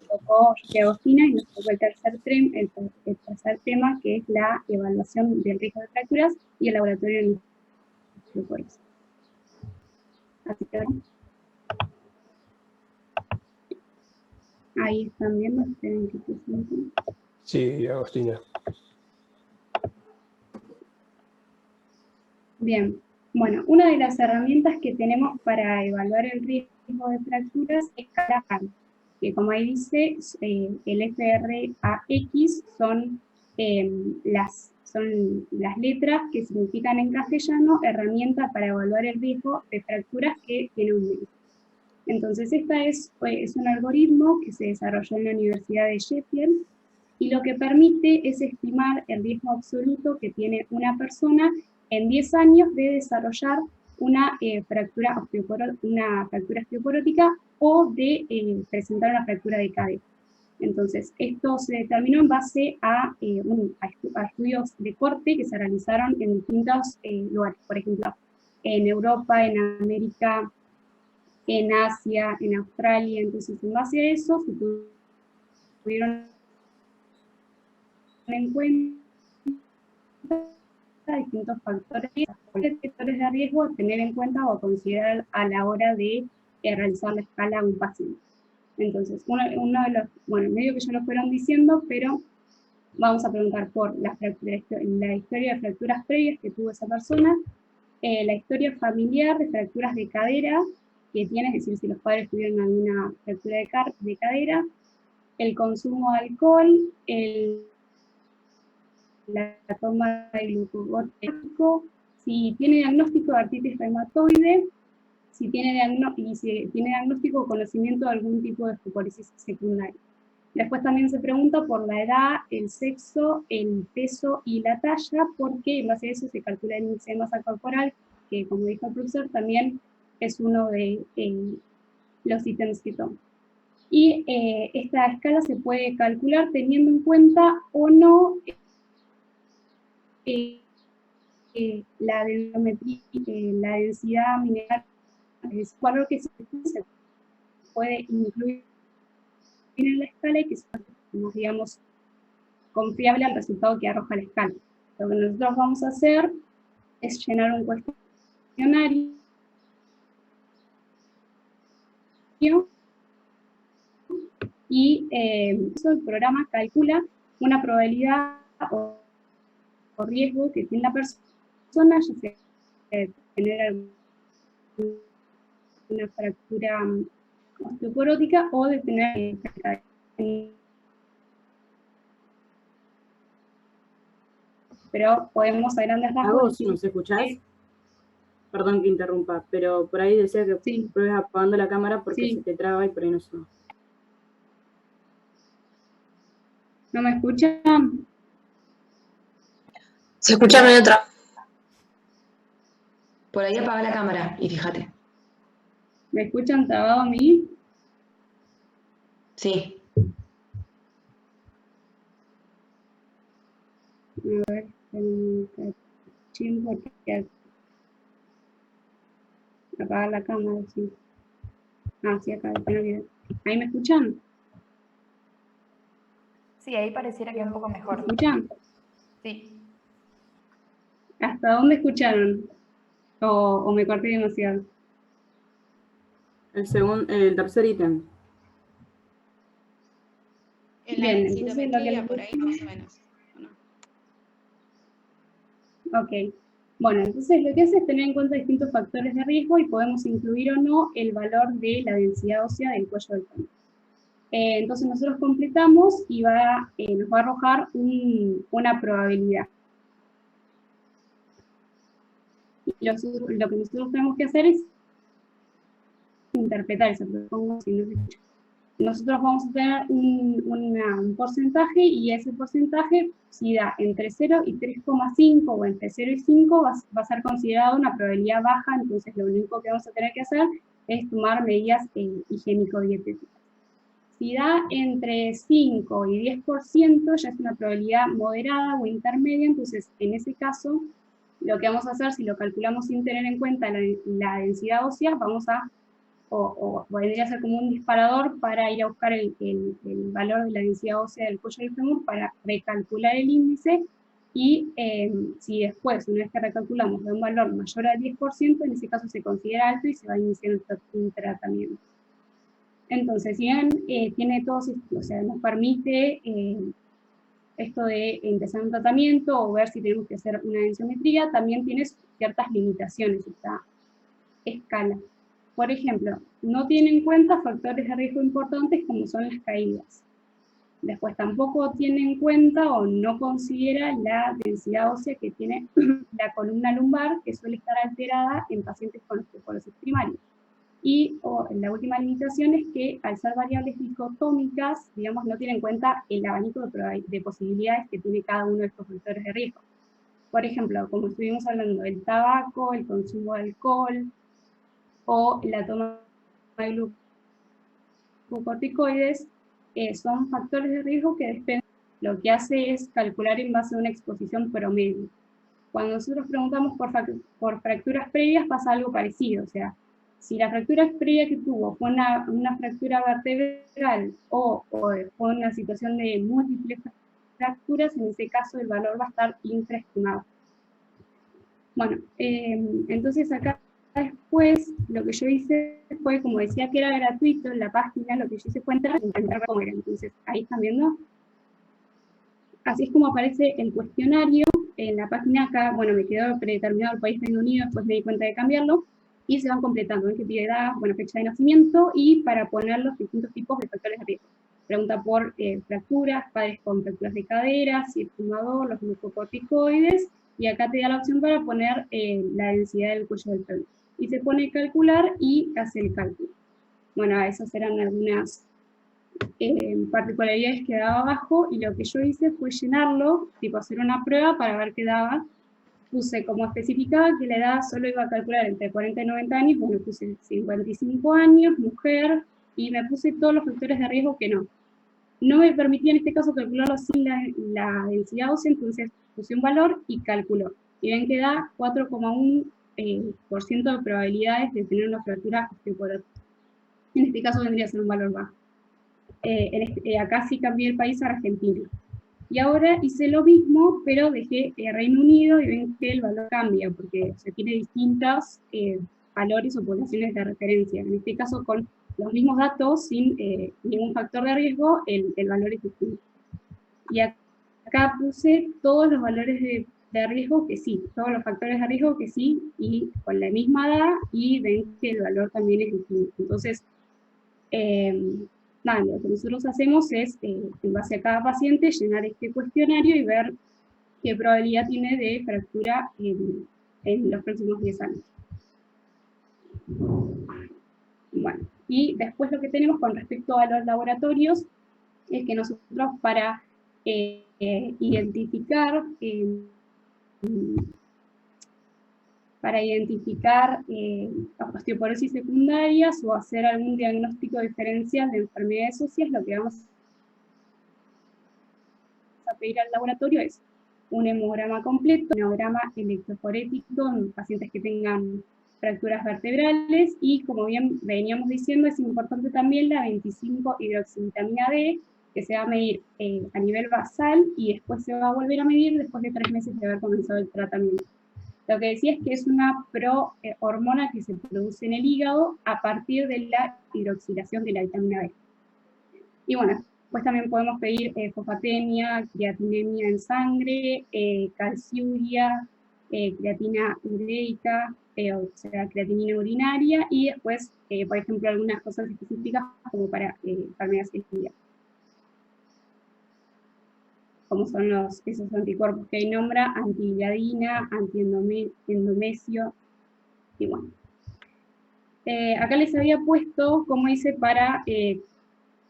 tocó Agostina y nos tocó el tercer tema, que es la evaluación del riesgo de fracturas y el laboratorio de osteoporosis. Así que ahí están viendo, esperen que presenten. Sí, Agostina. Bien. Bueno, una de las herramientas que tenemos para evaluar el riesgo de fracturas es CARAFAR, que como ahí dice, el FRAX son las letras que significan en castellano herramientas para evaluar el riesgo de fracturas que tiene un médico. Entonces, esta es un algoritmo que se desarrolló en la Universidad de Sheffield y lo que permite es estimar el riesgo absoluto que tiene una persona en 10 años de desarrollar una fractura osteoporótica o de presentar una fractura de cadera. Entonces, esto se determinó en base a estudios de corte que se realizaron en distintos lugares, por ejemplo, en Europa, en América, en Asia, en Australia. Entonces, en base a eso, se tuvieron en cuenta distintos factores de riesgo a tener en cuenta o considerar a la hora de realizar la escala a un paciente. Entonces, uno de los, bueno, medio que ya lo fueron diciendo, pero vamos a preguntar por la historia de fracturas previas que tuvo esa persona, la historia familiar de fracturas de cadera que tiene, es decir, si los padres tuvieron alguna fractura de cadera, el consumo de alcohol, la toma de glucocorticoide, si tiene diagnóstico de artritis reumatoide, si tiene diagnóstico o conocimiento de algún tipo de osteoporosis secundaria. Después también se pregunta por la edad, el sexo, el peso y la talla, porque en base a eso se calcula el índice de masa corporal, que como dijo el profesor, también es uno de los ítems que toma. Y esta escala se puede calcular teniendo en cuenta o no la densitometría, la densidad mineral, es un valor que se puede incluir en la escala y que es, digamos, confiable al resultado que arroja la escala. Lo que nosotros vamos a hacer es llenar un cuestionario y eso el programa calcula una probabilidad o riesgo que tiene la persona, ya sea de tener una fractura osteoporótica o de tener pero podemos a grandes rasgos. ¿Nos escuchás? Perdón que interrumpa, pero por ahí decía que sí, pruebes apagando la cámara porque sí, se te traba y por ahí no suena. ¿No me escuchan? Se escucha en otra. Por ahí apaga la cámara y fíjate. ¿Me escuchan trabado a mí? Sí. A ver, porque apagar la cámara, sí. Ah, sí, acá, ¿ahí me escuchan? Sí, ahí pareciera que es un poco mejor. ¿Me escuchan? Sí. ¿Hasta dónde escucharon? ¿O me corté demasiado? El tercer ítem. En la Bien, densitometría, por ahí más o menos. ¿No? Ok. Bueno, entonces lo que hace es tener en cuenta distintos factores de riesgo y podemos incluir o no el valor de la densidad ósea del cuello del fémur. Entonces nosotros completamos y nos va a arrojar una probabilidad. Y lo que nosotros tenemos que hacer es interpretar esa probabilidad. Nosotros vamos a tener un porcentaje y ese porcentaje, si da entre 0 y 3,5 o entre 0 y 5, va a ser considerado una probabilidad baja, entonces lo único que vamos a tener que hacer es tomar medidas higiénico-dietéticas. Si da entre 5 y 10%, ya es una probabilidad moderada o intermedia, entonces en ese caso, lo que vamos a hacer, si lo calculamos sin tener en cuenta la densidad ósea, vamos a o vendría a ser como un disparador para ir a buscar el valor de la densidad ósea del cuello del fémur para recalcular el índice y si después, una vez que recalculamos de un valor mayor al 10%, en ese caso se considera alto y se va a iniciar un tratamiento. Entonces, si bien tiene todos, o sea, nos permite esto de empezar un tratamiento o ver si tenemos que hacer una densiometría, también tiene ciertas limitaciones esta escala. Por ejemplo, no tiene en cuenta factores de riesgo importantes como son las caídas. Después tampoco tiene en cuenta o no considera la densidad ósea que tiene la columna lumbar, que suele estar alterada en pacientes con osteoporosis primaria. Y la última limitación es que al ser variables dicotómicas, digamos, no tiene en cuenta el abanico de posibilidades que tiene cada uno de estos factores de riesgo. Por ejemplo, como estuvimos hablando del tabaco, el consumo de alcohol, o la toma de glucocorticoides, son factores de riesgo que dependen. Lo que hace es calcular en base a una exposición promedio. Cuando nosotros preguntamos por fracturas previas pasa algo parecido, o sea, si la fractura previa que tuvo fue una fractura vertebral o fue una situación de múltiples fracturas, en ese caso el valor va a estar infraestimado. Bueno, entonces acá después, lo que yo hice fue, como decía que era gratuito en la página, lo que yo hice fue entrar cómo era. Entonces, ahí están viendo. Así es como aparece el cuestionario en la página acá. Bueno, me quedó predeterminado el país Reino Unido, después me di cuenta de cambiarlo. Y se van completando, que pide edad, bueno, fecha de nacimiento, y para poner los distintos tipos de factores de riesgo. Pregunta por fracturas, padres con fracturas de cadera, si es fumador, los glucocorticoides, y acá te da la opción para poner la densidad del cuello del fémur. y se pone a calcular y hace el cálculo. Bueno, esas eran algunas particularidades que daba abajo, y lo que yo hice fue llenarlo, tipo hacer una prueba para ver qué daba. Puse como especificaba que la edad solo iba a calcular entre 40 y 90 años, bueno, puse 55 años, mujer, y me puse todos los factores de riesgo que no. No me permitía en este caso calcularlo sin la densidad ósea, entonces puse un valor y calculó. Y ven que da 4,1% de probabilidades de tener una fractura osteoporótica. En este caso vendría a ser un valor bajo. Acá sí cambié el país a Argentina. Y ahora hice lo mismo, pero dejé Reino Unido, y ven que el valor cambia, porque se tiene distintos valores o poblaciones de referencia. En este caso, con los mismos datos, sin ningún factor de riesgo, el valor es distinto. Y acá puse todos los valores de riesgo que sí, todos los factores de riesgo que sí, y con la misma edad, y ven que el valor también es distinto. Entonces, nada, lo que nosotros hacemos es, en base a cada paciente, llenar este cuestionario y ver qué probabilidad tiene de fractura en los próximos 10 años. Bueno, y después lo que tenemos con respecto a los laboratorios es que nosotros para identificar osteoporosis secundarias o hacer algún diagnóstico diferencial de enfermedades óseas, lo que vamos a pedir al laboratorio es un hemograma completo, un hemograma electroforético en pacientes que tengan fracturas vertebrales, y como bien veníamos diciendo, es importante también la 25-hidroxivitamina D, que se va a medir a nivel basal, y después se va a volver a medir después de 3 meses de haber comenzado el tratamiento. Lo que decía es que es una hormona que se produce en el hígado a partir de la hidroxilación de la vitamina B. Y bueno, pues también podemos pedir fosfatemia, creatinemia en sangre, calciuria, creatina ureica, o sea, creatinina urinaria, y después, por ejemplo, algunas cosas específicas como para enfermedades celíacas, como son esos anticuerpos que ahí nombra, antigliadina, antiendomesio, y bueno. Acá les había puesto, como hice para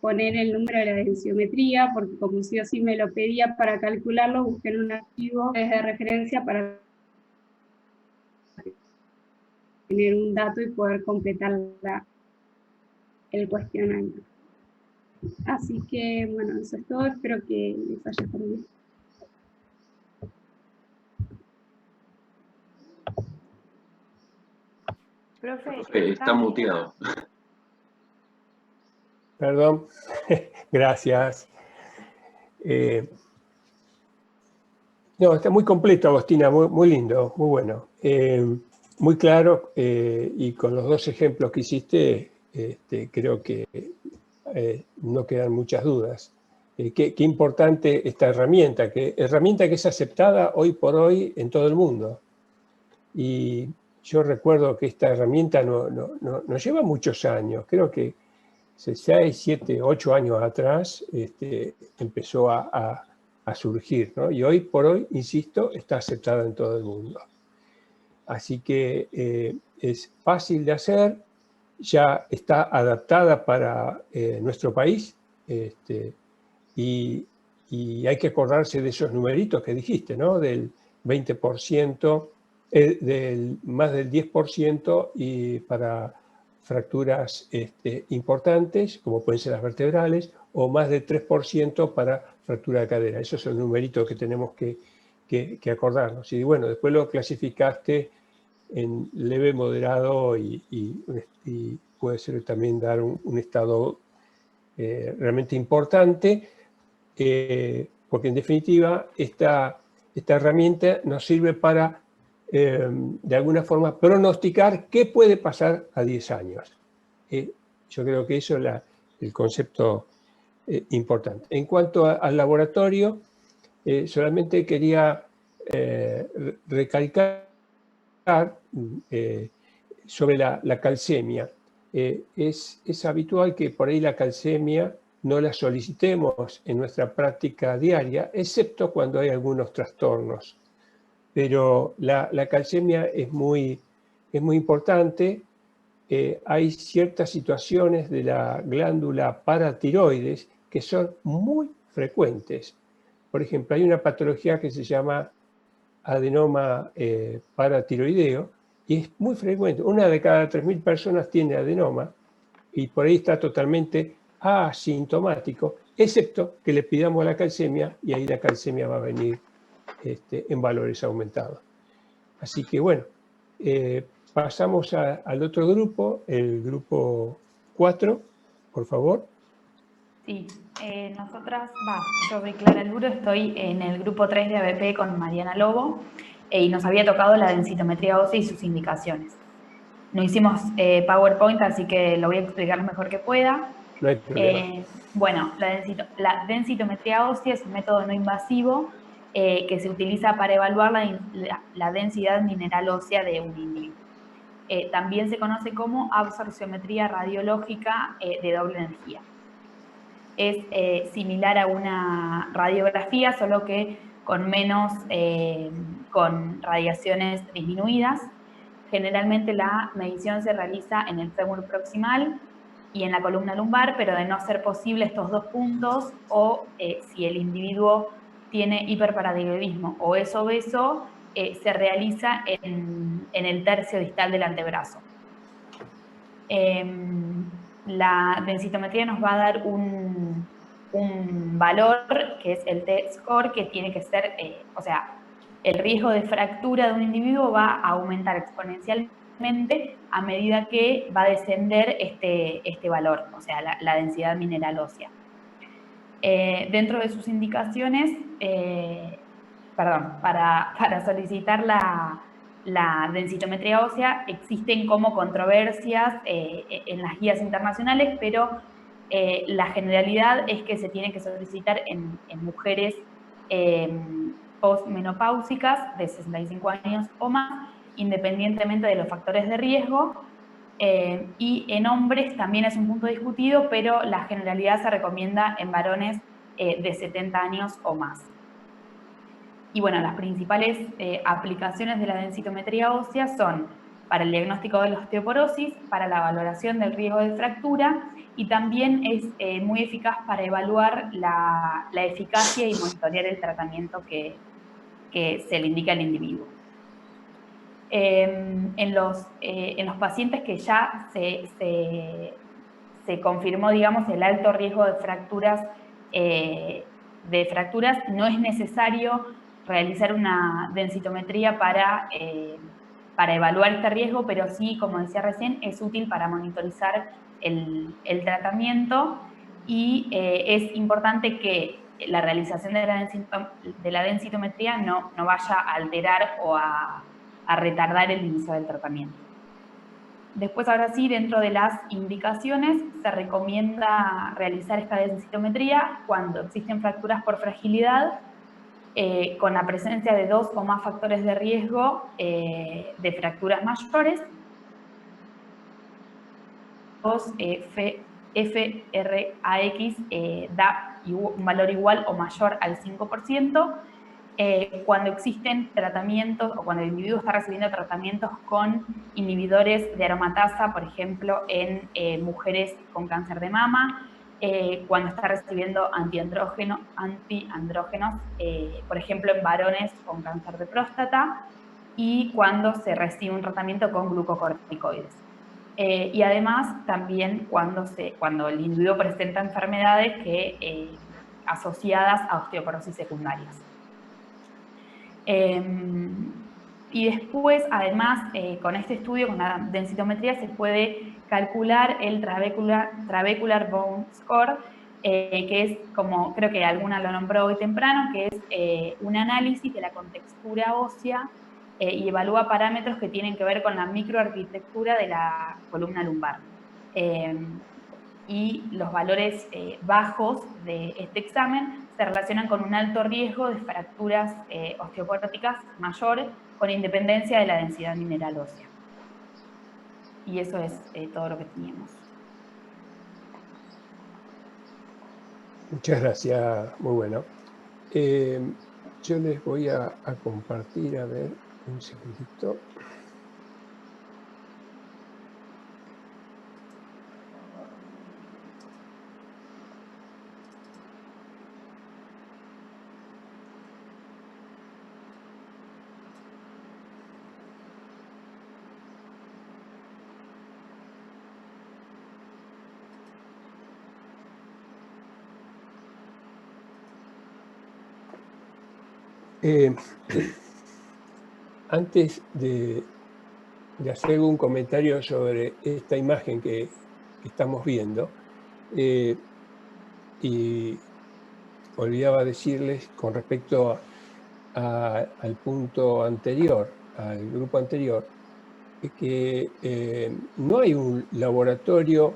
poner el número de la densiometría, porque como sí o sí me lo pedía para calcularlo, busqué en un archivo de referencia para tener un dato y poder completar el cuestionario. Así que, bueno, eso es todo, espero que les haya servido. Profe, Está muteado. Perdón, gracias. No, está muy completo, Agostina, muy lindo, muy bueno. Muy claro, y con los 2 ejemplos que hiciste, creo que no quedan muchas dudas. Qué importante esta herramienta que es aceptada hoy por hoy en todo el mundo. Y yo recuerdo que esta herramienta no lleva muchos años, creo que 6, 7, 8 años atrás empezó a surgir, ¿no? Y hoy por hoy, insisto, está aceptada en todo el mundo. Así que es fácil de hacer, ya está adaptada para nuestro país, y hay que acordarse de esos numeritos que dijiste, ¿no? Del 20%, más del 10% y para fracturas importantes, como pueden ser las vertebrales, o más del 3% para fractura de cadera. Esos son numeritos que tenemos que acordarnos. Y bueno, después lo clasificaste en leve, moderado y puede ser también dar un estado realmente importante, porque en definitiva esta herramienta nos sirve para de alguna forma pronosticar qué puede pasar a 10 años. Yo creo que eso es el concepto importante. En cuanto al laboratorio, solamente quería recalcar sobre la calcemia. Es habitual que por ahí la calcemia no la solicitemos en nuestra práctica diaria, excepto cuando hay algunos trastornos. Pero la calcemia es muy es muy importante. Hay ciertas situaciones de la glándula paratiroides que son muy frecuentes. Por ejemplo, hay una patología que se llama adenoma paratiroideo y es muy frecuente. Una de cada 3.000 personas tiene adenoma y por ahí está totalmente asintomático, excepto que le pidamos la calcemia y ahí la calcemia va a venir en valores aumentados. Así que bueno, pasamos al otro grupo, el grupo 4, por favor. Sí, yo soy Clara Luro, estoy en el grupo 3 de ABP con Mariana Lobo y nos había tocado la densitometría ósea y sus indicaciones. No hicimos PowerPoint, así que lo voy a explicar lo mejor que pueda. No hay problema. Bueno, la densitometría ósea es un método no invasivo que se utiliza para evaluar la densidad mineral ósea de un individuo. También se conoce como absorciometría radiológica de doble energía. Es similar a una radiografía, solo que con menos, con radiaciones disminuidas. Generalmente la medición se realiza en el fémur proximal y en la columna lumbar, pero de no ser posible estos dos puntos, o si el individuo tiene hiperparatiroidismo o es obeso, se realiza en el tercio distal del antebrazo. La densitometría nos va a dar un valor que es el T-score, que tiene que ser, o sea, el riesgo de fractura de un individuo va a aumentar exponencialmente a medida que va a descender este valor, o sea, la densidad mineral ósea. Dentro de sus indicaciones, para solicitar la densitometría ósea existen como controversias en las guías internacionales, pero la generalidad es que se tiene que solicitar en mujeres postmenopáusicas de 65 años o más, independientemente de los factores de riesgo, y en hombres también es un punto discutido, pero la generalidad se recomienda en varones de 70 años o más. Y bueno, las principales aplicaciones de la densitometría ósea son para el diagnóstico de la osteoporosis, para la valoración del riesgo de fractura, y también es muy eficaz para evaluar la eficacia y monitorear el tratamiento que se le indica al individuo. En los pacientes que ya se confirmó, digamos, el alto riesgo de fracturas, no es necesario realizar una densitometría para evaluar este riesgo, pero sí, como decía recién, es útil para monitorizar el tratamiento, y es importante que la realización de la densitometría no vaya a alterar o a retardar el inicio del tratamiento. Después, ahora sí, dentro de las indicaciones, se recomienda realizar esta densitometría cuando existen fracturas por fragilidad, con la presencia de 2 o más factores de riesgo de fracturas mayores, FRAX da un valor igual o mayor al 5%, cuando existen tratamientos o cuando el individuo está recibiendo tratamientos con inhibidores de aromatasa, por ejemplo, en mujeres con cáncer de mama, cuando está recibiendo antiandrógenos, por ejemplo, en varones con cáncer de próstata, y cuando se recibe un tratamiento con glucocorticoides. Y además también cuando el individuo presenta enfermedades asociadas a osteoporosis secundarias. Y después, además, con este estudio, con la densitometría, se puede calcular el trabecular bone score, que es, como creo que alguna lo nombró hoy temprano, que es un análisis de la contextura ósea y evalúa parámetros que tienen que ver con la microarquitectura de la columna lumbar. Y los valores bajos de este examen se relacionan con un alto riesgo de fracturas osteoporóticas mayor, con independencia de la densidad mineral ósea. Y eso es todo lo que teníamos. Muchas gracias, muy bueno. Yo les voy a compartir, a ver, un segundito. Antes de hacer un comentario sobre esta imagen que estamos viendo, y olvidaba decirles con respecto al punto anterior, al grupo anterior, que no hay un laboratorio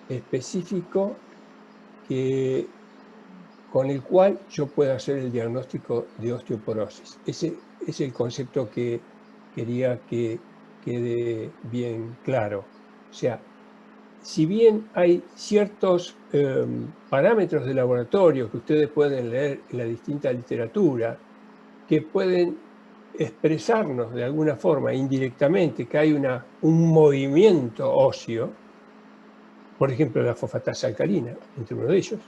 específico con el cual yo pueda hacer el diagnóstico de osteoporosis. Ese es el concepto que quería que quede bien claro. O sea, si bien hay ciertos parámetros de laboratorio que ustedes pueden leer en la distinta literatura, que pueden expresarnos de alguna forma indirectamente que hay un movimiento óseo, por ejemplo la fosfatasa alcalina, entre uno de ellos,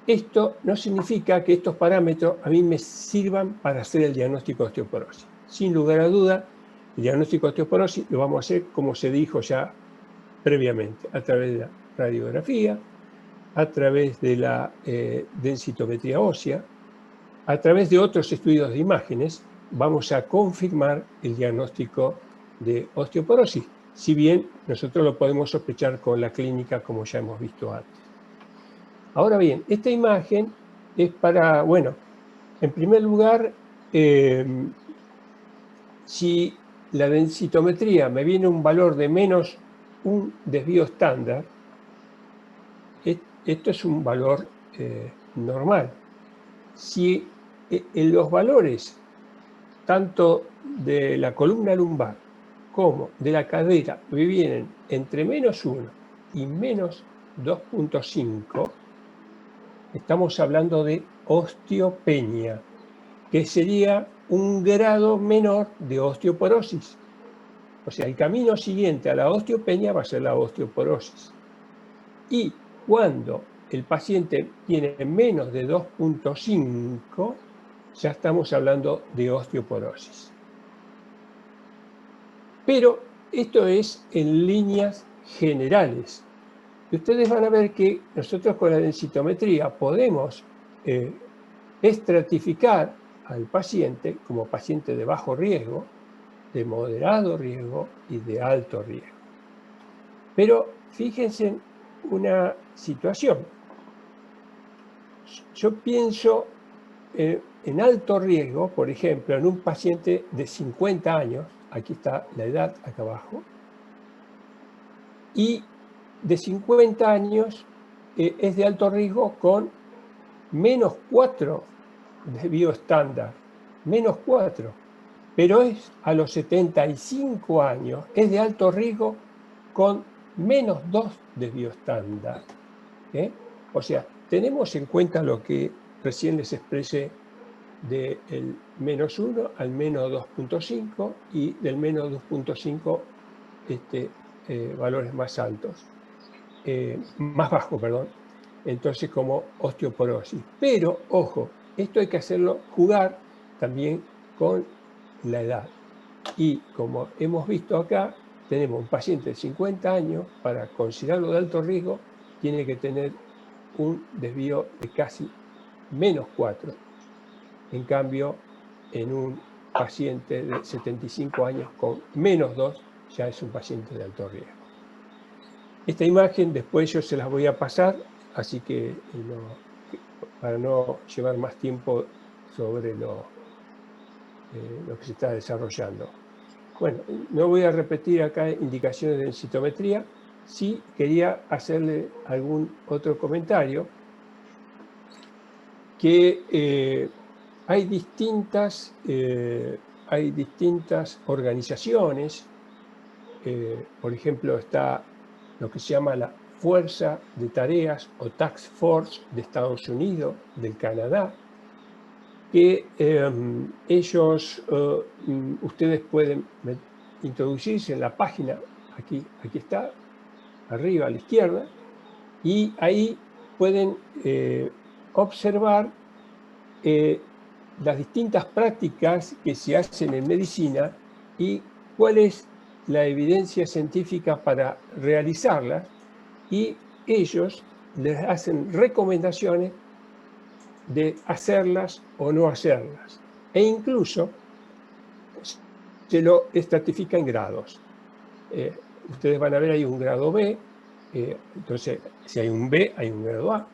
esto no significa que estos parámetros a mí me sirvan para hacer el diagnóstico de osteoporosis. Sin lugar a duda, el diagnóstico de osteoporosis lo vamos a hacer como se dijo ya previamente, a través de la radiografía, a través de la densitometría ósea, a través de otros estudios de imágenes, vamos a confirmar el diagnóstico de osteoporosis, si bien nosotros lo podemos sospechar con la clínica como ya hemos visto antes. Ahora bien, esta imagen es para, bueno, en primer lugar, si la densitometría me viene un valor de menos un desvío estándar, esto es un valor normal. Si en los valores tanto de la columna lumbar como de la cadera me vienen entre menos 1 y menos 2.5, estamos hablando de osteopenia, que sería un grado menor de osteoporosis. O sea, el camino siguiente a la osteopenia va a ser la osteoporosis. Y cuando el paciente tiene menos de 2.5, ya estamos hablando de osteoporosis. Pero esto es en líneas generales. Y ustedes van a ver que nosotros con la densitometría podemos estratificar al paciente como paciente de bajo riesgo, de moderado riesgo y de alto riesgo. Pero fíjense en una situación. Yo pienso en alto riesgo, por ejemplo, en un paciente de 50 años, aquí está la edad acá abajo, y de 50 años es de alto riesgo con menos 4 desvío estándar, menos 4, pero es a los 75 años, es de alto riesgo con menos 2 desvío estándar. O sea, tenemos en cuenta lo que recién les expresé del menos 1 al menos 2.5 y del menos 2.5 valores más altos, más bajos, perdón, entonces como osteoporosis. Pero, ojo, esto hay que hacerlo jugar también con la edad. Y como hemos visto acá, tenemos un paciente de 50 años, para considerarlo de alto riesgo, tiene que tener un desvío de casi menos 4. En cambio, en un paciente de 75 años con menos 2, ya es un paciente de alto riesgo. Esta imagen después yo se las voy a pasar, así que para no llevar más tiempo sobre lo que se está desarrollando. Bueno, no voy a repetir acá indicaciones de densitometría. Sí quería hacerle algún otro comentario, que hay distintas organizaciones, por ejemplo está lo que se llama la Fuerza de Tareas o Task Force de Estados Unidos, del Canadá, que ellos, ustedes pueden introducirse en la página, aquí está, arriba a la izquierda, y ahí pueden observar las distintas prácticas que se hacen en medicina y cuál es la evidencia científica para realizarlas, y ellos les hacen recomendaciones de hacerlas o no hacerlas. E incluso se lo estratifica en grados. Ustedes van a ver, hay un grado B, entonces si hay un B, hay un grado A.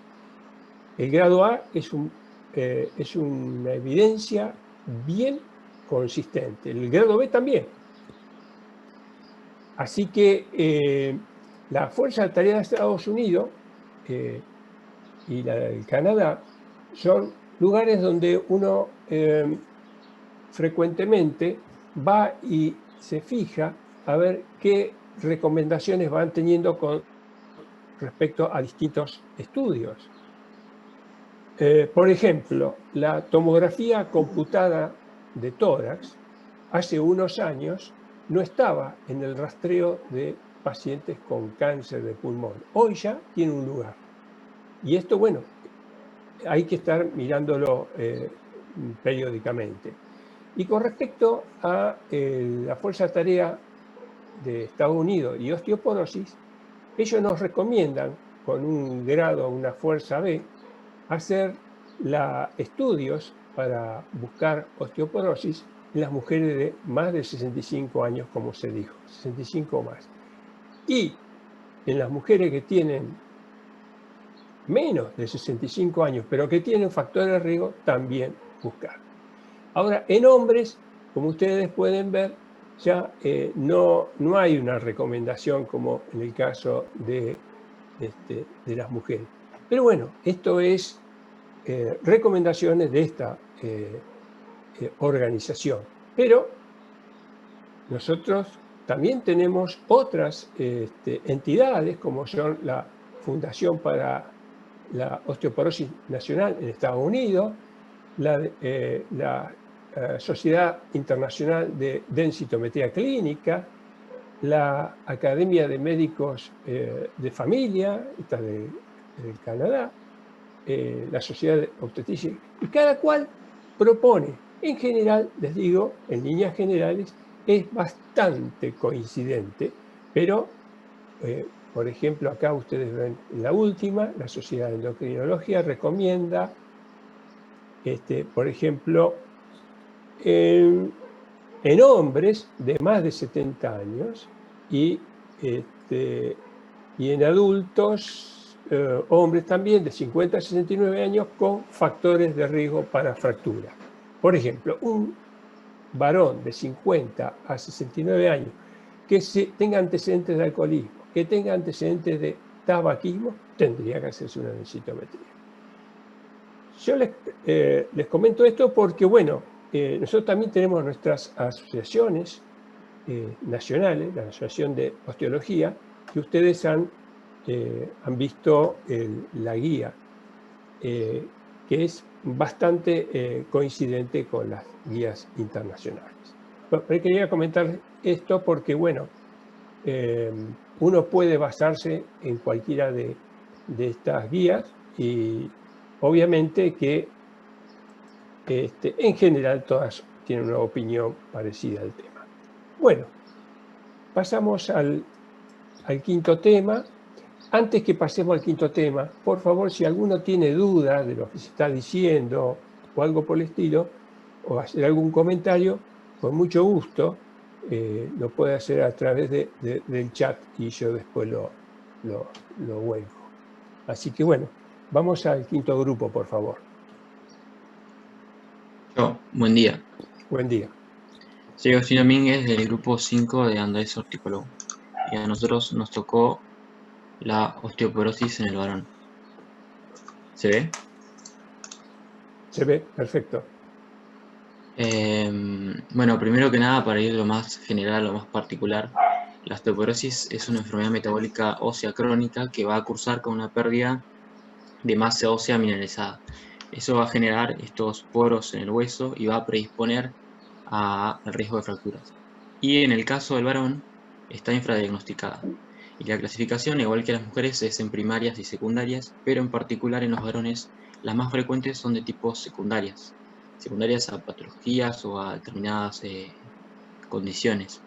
El grado A es una evidencia bien consistente. El grado B también. Así que la Fuerza de Tarea de Estados Unidos y la del Canadá son lugares donde uno frecuentemente va y se fija a ver qué recomendaciones van teniendo con respecto a distintos estudios. Por ejemplo, la tomografía computada de tórax hace unos años no estaba en el rastreo de pacientes con cáncer de pulmón. Hoy ya tiene un lugar. Y esto, bueno, hay que estar mirándolo periódicamente. Y con respecto a la Fuerza de Tarea de Estados Unidos y osteoporosis, ellos nos recomiendan con un grado, una fuerza B, hacer estudios para buscar osteoporosis en las mujeres de más de 65 años, como se dijo, 65 o más. Y en las mujeres que tienen menos de 65 años, pero que tienen factores de riesgo, también buscar. Ahora, en hombres, como ustedes pueden ver, ya no hay una recomendación como en el caso de las mujeres. Pero bueno, esto es recomendaciones de esta organización. Pero nosotros también tenemos otras entidades, como son la Fundación para la Osteoporosis Nacional en Estados Unidos, la Sociedad Internacional de Densitometría Clínica, la Academia de Médicos de Familia, esta del Canadá, la Sociedad de Obstetricia, y cada cual propone, en general, les digo, en líneas generales, es bastante coincidente, pero, por ejemplo, acá ustedes ven la última, la Sociedad de Endocrinología recomienda, por ejemplo, en hombres de más de 70 años y en adultos, hombres también de 50 a 69 años con factores de riesgo para fractura. Por ejemplo, un varón de 50 a 69 años que tenga antecedentes de alcoholismo, que tenga antecedentes de tabaquismo, tendría que hacerse una densitometría. Yo les comento esto porque, bueno, nosotros también tenemos nuestras asociaciones nacionales, la Asociación de Osteología, que ustedes han visto la guía, que es bastante coincidente con las guías internacionales. Pero quería comentar esto porque, bueno, uno puede basarse en cualquiera de estas guías y obviamente que en general todas tienen una opinión parecida al tema. Bueno, pasamos al quinto tema. Antes que pasemos al quinto tema, por favor, si alguno tiene dudas de lo que se está diciendo o algo por el estilo, o hacer algún comentario, con mucho gusto lo puede hacer a través del chat y yo después lo vuelvo. Así que bueno, vamos al quinto grupo, por favor. Buen día. Buen día. Soy Agustín Domínguez del grupo 5 de Andrés Orticólogo. Y a nosotros nos tocó la osteoporosis en el varón. ¿Se ve? Se ve, perfecto. Bueno, primero que nada, para ir lo más general, lo más particular, la osteoporosis es una enfermedad metabólica ósea crónica que va a cursar con una pérdida de masa ósea mineralizada. Eso va a generar estos poros en el hueso y va a predisponer al riesgo de fracturas. Y en el caso del varón, está infradiagnosticada. Y la clasificación, igual que las mujeres, es en primarias y secundarias, pero en particular en los varones, las más frecuentes son de tipo secundarias a patologías o a determinadas condiciones.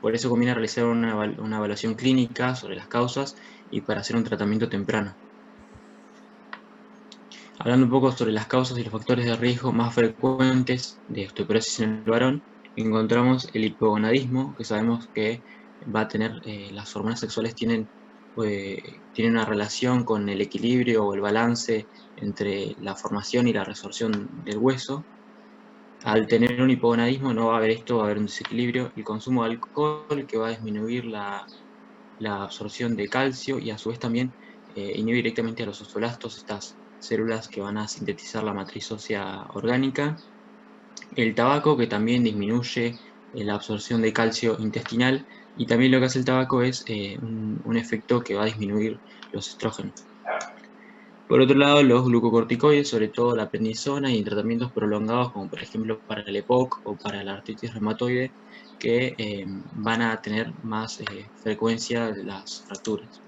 Por eso conviene realizar una evaluación clínica sobre las causas y para hacer un tratamiento temprano. Hablando un poco sobre las causas y los factores de riesgo más frecuentes de osteoporosis en el varón, encontramos el hipogonadismo, que sabemos que va a tener, las hormonas sexuales tienen una relación con el equilibrio o el balance entre la formación y la resorción del hueso. Al tener un hipogonadismo no va a haber esto, va a haber un desequilibrio. El consumo de alcohol, que va a disminuir la absorción de calcio y a su vez también inhibe directamente a los osteoblastos, estas células que van a sintetizar la matriz ósea orgánica. El tabaco, que también disminuye la absorción de calcio intestinal, y también lo que hace el tabaco es un efecto que va a disminuir los estrógenos. Por otro lado, los glucocorticoides, sobre todo la prednisona, y en tratamientos prolongados, como por ejemplo para el EPOC o para la artritis reumatoide, que van a tener más frecuencia de las fracturas.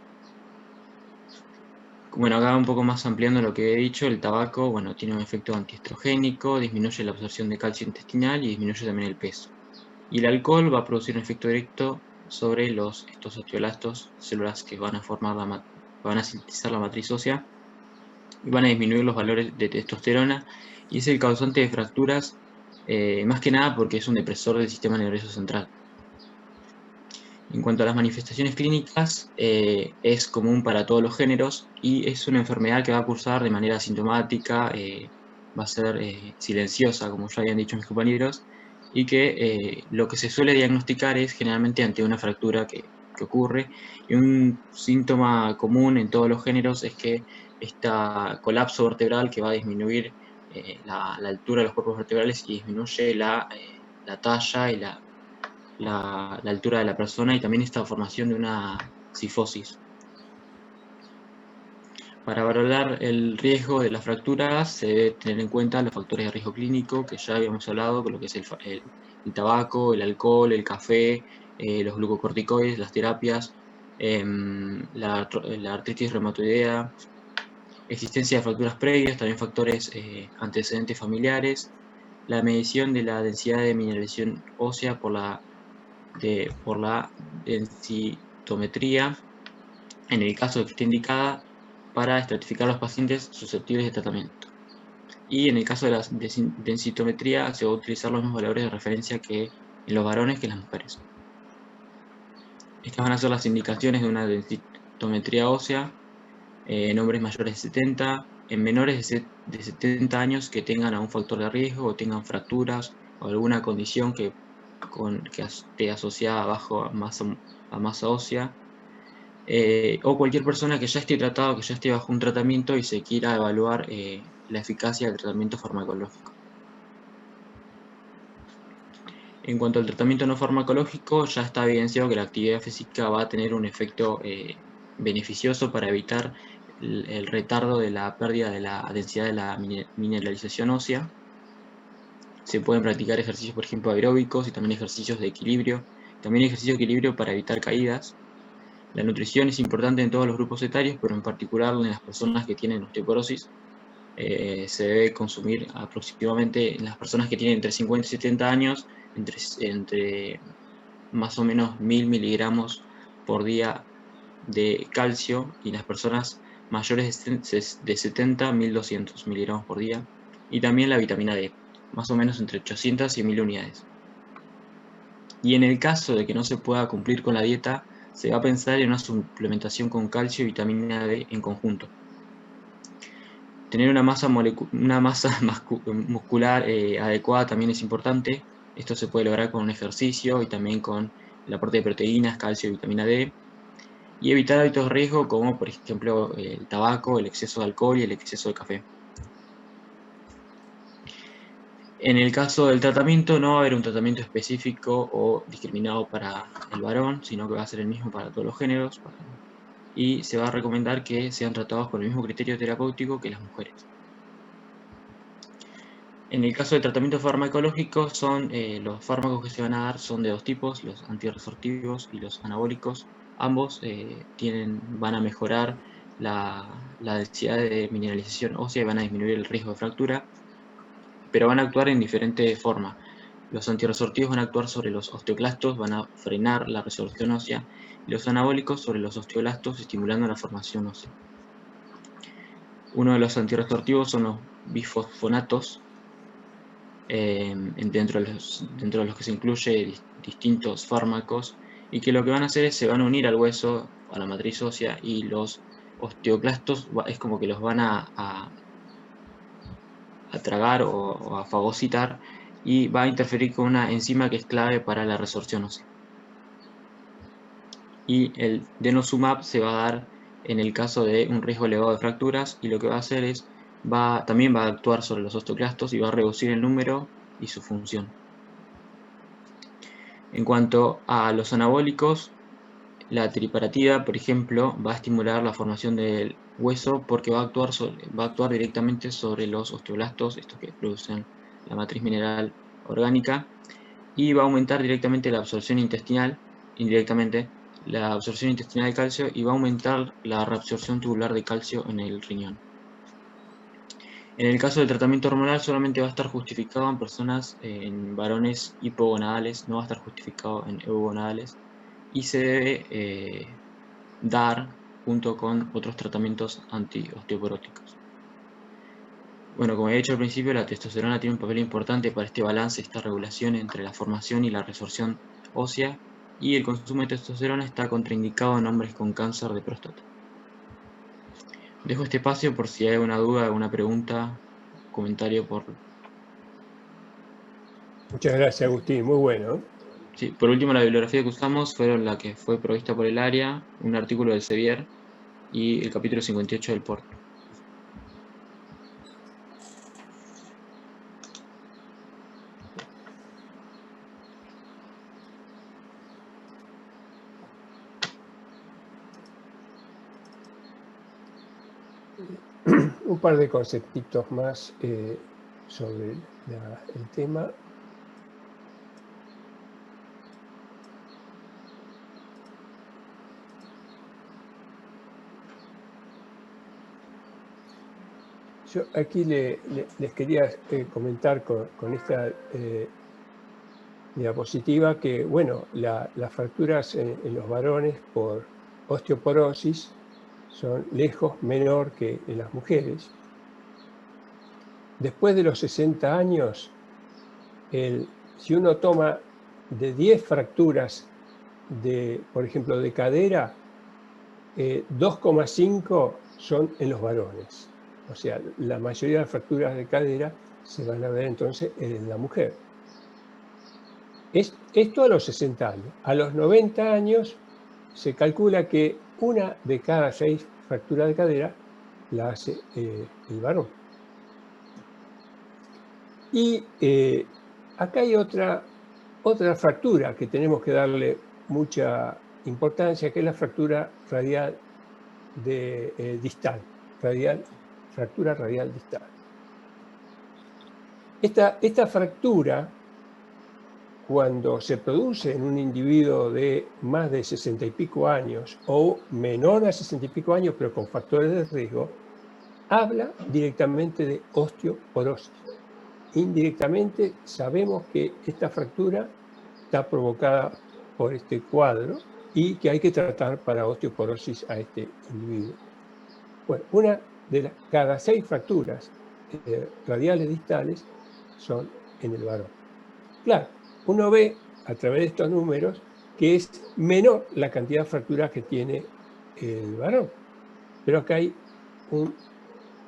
Bueno, acá un poco más ampliando lo que he dicho, el tabaco, bueno, tiene un efecto antiestrogénico, disminuye la absorción de calcio intestinal y disminuye también el peso. Y el alcohol va a producir un efecto directo sobre estos osteoblastos, células que van a sintetizar la matriz ósea, y van a disminuir los valores de testosterona, y es el causante de fracturas, más que nada porque es un depresor del sistema nervioso central. En cuanto a las manifestaciones clínicas, es común para todos los géneros y es una enfermedad que va a cursar de manera asintomática, va a ser silenciosa, como ya habían dicho mis compañeros, y que lo que se suele diagnosticar es generalmente ante una fractura que ocurre. Y un síntoma común en todos los géneros es que este colapso vertebral, que va a disminuir la altura de los cuerpos vertebrales y disminuye la talla y la altura de la persona, y también esta formación de una cifosis. Para valorar el riesgo de las fracturas se debe tener en cuenta los factores de riesgo clínico que ya habíamos hablado, con lo que es el tabaco, el alcohol, el café, los glucocorticoides, las terapias, la artritis reumatoidea, existencia de fracturas previas, también factores antecedentes familiares, la medición de la densidad de mineralización ósea por la densitometría, en el caso de que esté indicada, para estratificar a los pacientes susceptibles de tratamiento. Y en el caso de la densitometría se va a utilizar los mismos valores de referencia que en los varones que en las mujeres. Estas van a ser las indicaciones de una densitometría ósea en hombres mayores de 70, en menores de 70 años que tengan algún factor de riesgo o tengan fracturas o alguna condición que esté asociada a masa ósea, o cualquier persona que ya esté tratado, que ya esté bajo un tratamiento y se quiera evaluar la eficacia del tratamiento farmacológico. En cuanto al tratamiento no farmacológico, ya está evidenciado que la actividad física va a tener un efecto beneficioso para evitar el retardo de la pérdida de la densidad de la mineralización ósea. Se pueden practicar ejercicios, por ejemplo, aeróbicos y también ejercicios de equilibrio. También ejercicios de equilibrio para evitar caídas. La nutrición es importante en todos los grupos etarios, pero en particular en las personas que tienen osteoporosis. Se debe consumir aproximadamente en las personas que tienen entre 50 y 70 años, entre más o menos 1000 miligramos por día de calcio, y las personas mayores de 70, 1200 miligramos por día, y también la vitamina D, más o menos entre 800 y 1000 unidades. Y en el caso de que no se pueda cumplir con la dieta, se va a pensar en una suplementación con calcio y vitamina D en conjunto. Tener una masa muscular adecuada también es importante. Esto se puede lograr con un ejercicio y también con el aporte de proteínas, calcio y vitamina D. Y evitar hábitos de riesgo como, por ejemplo, el tabaco, el exceso de alcohol y el exceso de café. En el caso del tratamiento, no va a haber un tratamiento específico o discriminado para el varón, sino que va a ser el mismo para todos los géneros, y se va a recomendar que sean tratados con el mismo criterio terapéutico que las mujeres. En el caso del tratamiento farmacológico, los fármacos que se van a dar son de dos tipos, los antirresortivos y los anabólicos. Ambos van a mejorar la densidad de mineralización ósea y van a disminuir el riesgo de fractura, pero van a actuar en diferente forma. Los antirresortivos van a actuar sobre los osteoclastos, van a frenar la resorción ósea, y los anabólicos sobre los osteoblastos, estimulando la formación ósea. Uno de los antirresortivos son los bifosfonatos, dentro de los que se incluye distintos fármacos, y que lo que van a hacer es se van a unir al hueso, a la matriz ósea, y los osteoclastos es como que los van a tragar o a fagocitar, y va a interferir con una enzima que es clave para la resorción ósea. Y el denosumab se va a dar en el caso de un riesgo elevado de fracturas, y lo que va a hacer es, también va a actuar sobre los osteoclastos y va a reducir el número y su función. En cuanto a los anabólicos, la teriparatida, por ejemplo, va a estimular la formación del hueso porque va a actuar directamente sobre los osteoblastos, estos que producen la matriz mineral orgánica, y va a aumentar directamente la absorción intestinal, indirectamente, la absorción intestinal de calcio, y va a aumentar la reabsorción tubular de calcio en el riñón. En el caso del tratamiento hormonal solamente va a estar justificado en personas, en varones hipogonadales, no va a estar justificado en eugonadales, y se debe dar junto con otros tratamientos antiosteoporóticos. Bueno, como he dicho al principio, la testosterona tiene un papel importante para este balance, esta regulación entre la formación y la resorción ósea, y el consumo de testosterona está contraindicado en hombres con cáncer de próstata. Dejo este espacio por si hay alguna duda, alguna pregunta, comentario por... Muchas gracias, Agustín, muy bueno. Sí, por último, la bibliografía que usamos fue la que fue provista por el área, un artículo del Sevier y el capítulo 58 del PORT. Un par de conceptitos más sobre el tema. Yo aquí les quería comentar con esta diapositiva que, bueno, las fracturas en los varones por osteoporosis son lejos menor que en las mujeres. Después de los 60 años, si uno toma de 10 fracturas, por ejemplo, de cadera, 2,5 son en los varones. O sea, la mayoría de las fracturas de cadera se van a ver entonces en la mujer. Esto a los 60 años. A los 90 años se calcula que una de cada 6 fracturas de cadera la hace el varón. Y acá hay otra fractura que tenemos que darle mucha importancia, que es la fractura radial distal. Fractura radial distal. Esta fractura, cuando se produce en un individuo de más de 60 y pico años o menor a 60 y pico años, pero con factores de riesgo, habla directamente de osteoporosis. Indirectamente sabemos que esta fractura está provocada por este cuadro y que hay que tratar para osteoporosis a este individuo. Bueno, una de cada 6 fracturas radiales distales son en el varón. Claro, uno ve a través de estos números que es menor la cantidad de fracturas que tiene el varón. Pero acá hay un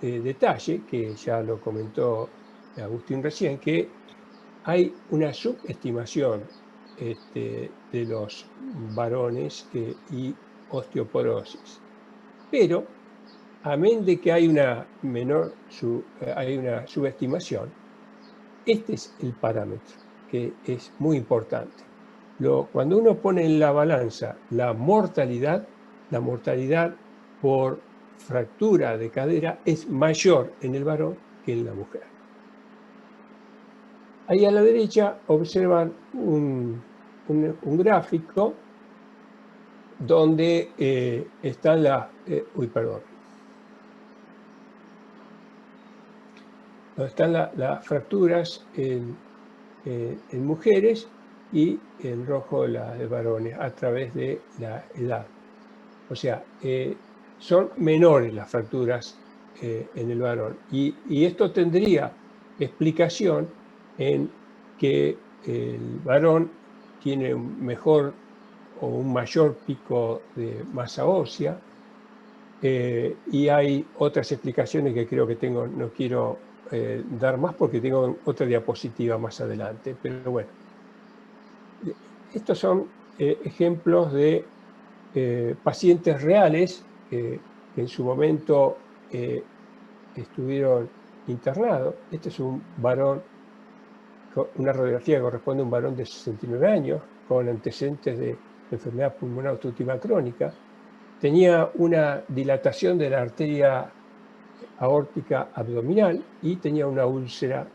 detalle que ya lo comentó Agustín recién, que hay una subestimación de los varones y osteoporosis. Pero, amén de que hay una subestimación, este es el parámetro que es muy importante. Cuando uno pone en la balanza la mortalidad por fractura de cadera es mayor en el varón que en la mujer. Ahí a la derecha observan un gráfico donde están las fracturas en mujeres y en rojo las de varones a través de la edad. O sea, son menores las fracturas en el varón. Y esto tendría explicación en que el varón tiene un mejor o un mayor pico de masa ósea, y hay otras explicaciones que creo que tengo, no quiero dar más porque tengo otra diapositiva más adelante, pero bueno. Estos son ejemplos de pacientes reales que en su momento estuvieron internados. Este es un varón, una radiografía que corresponde a un varón de 69 años con antecedentes de enfermedad pulmonar obstructiva crónica. Tenía una dilatación de la arteria aórtica abdominal y tenía una úlcera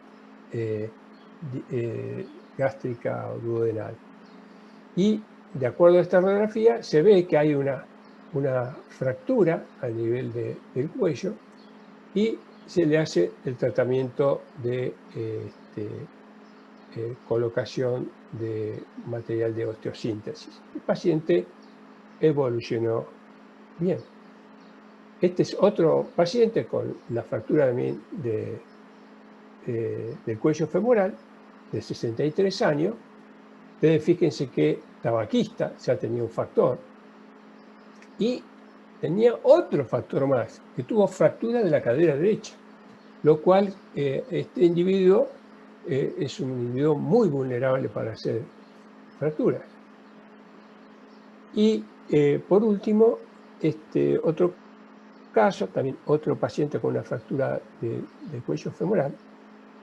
gástrica o duodenal. Y de acuerdo a esta radiografía se ve que hay una fractura a nivel del cuello y se le hace el tratamiento de colocación de material de osteosíntesis. El paciente evolucionó bien. Este es otro paciente con la fractura también del cuello femoral, de 63 años. Ustedes fíjense que tabaquista, ya tenía un factor, y tenía otro factor más, que tuvo fractura de la cadera derecha, lo cual este individuo es un individuo muy vulnerable para hacer fracturas. Y por último, otro caso, también otro paciente con una fractura del cuello femoral,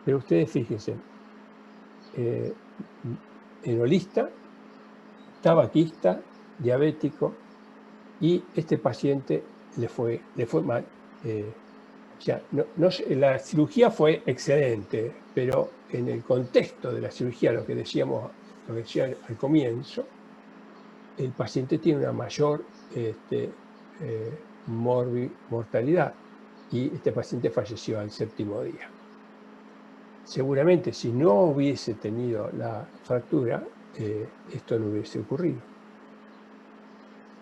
pero ustedes fíjense, enolista, tabaquista, diabético, y este paciente le fue mal. La cirugía fue excelente, pero en el contexto de la cirugía, lo que decía al comienzo, el paciente tiene una mayor mortalidad y este paciente falleció al 7º día. Seguramente si no hubiese tenido la fractura, esto no hubiese ocurrido.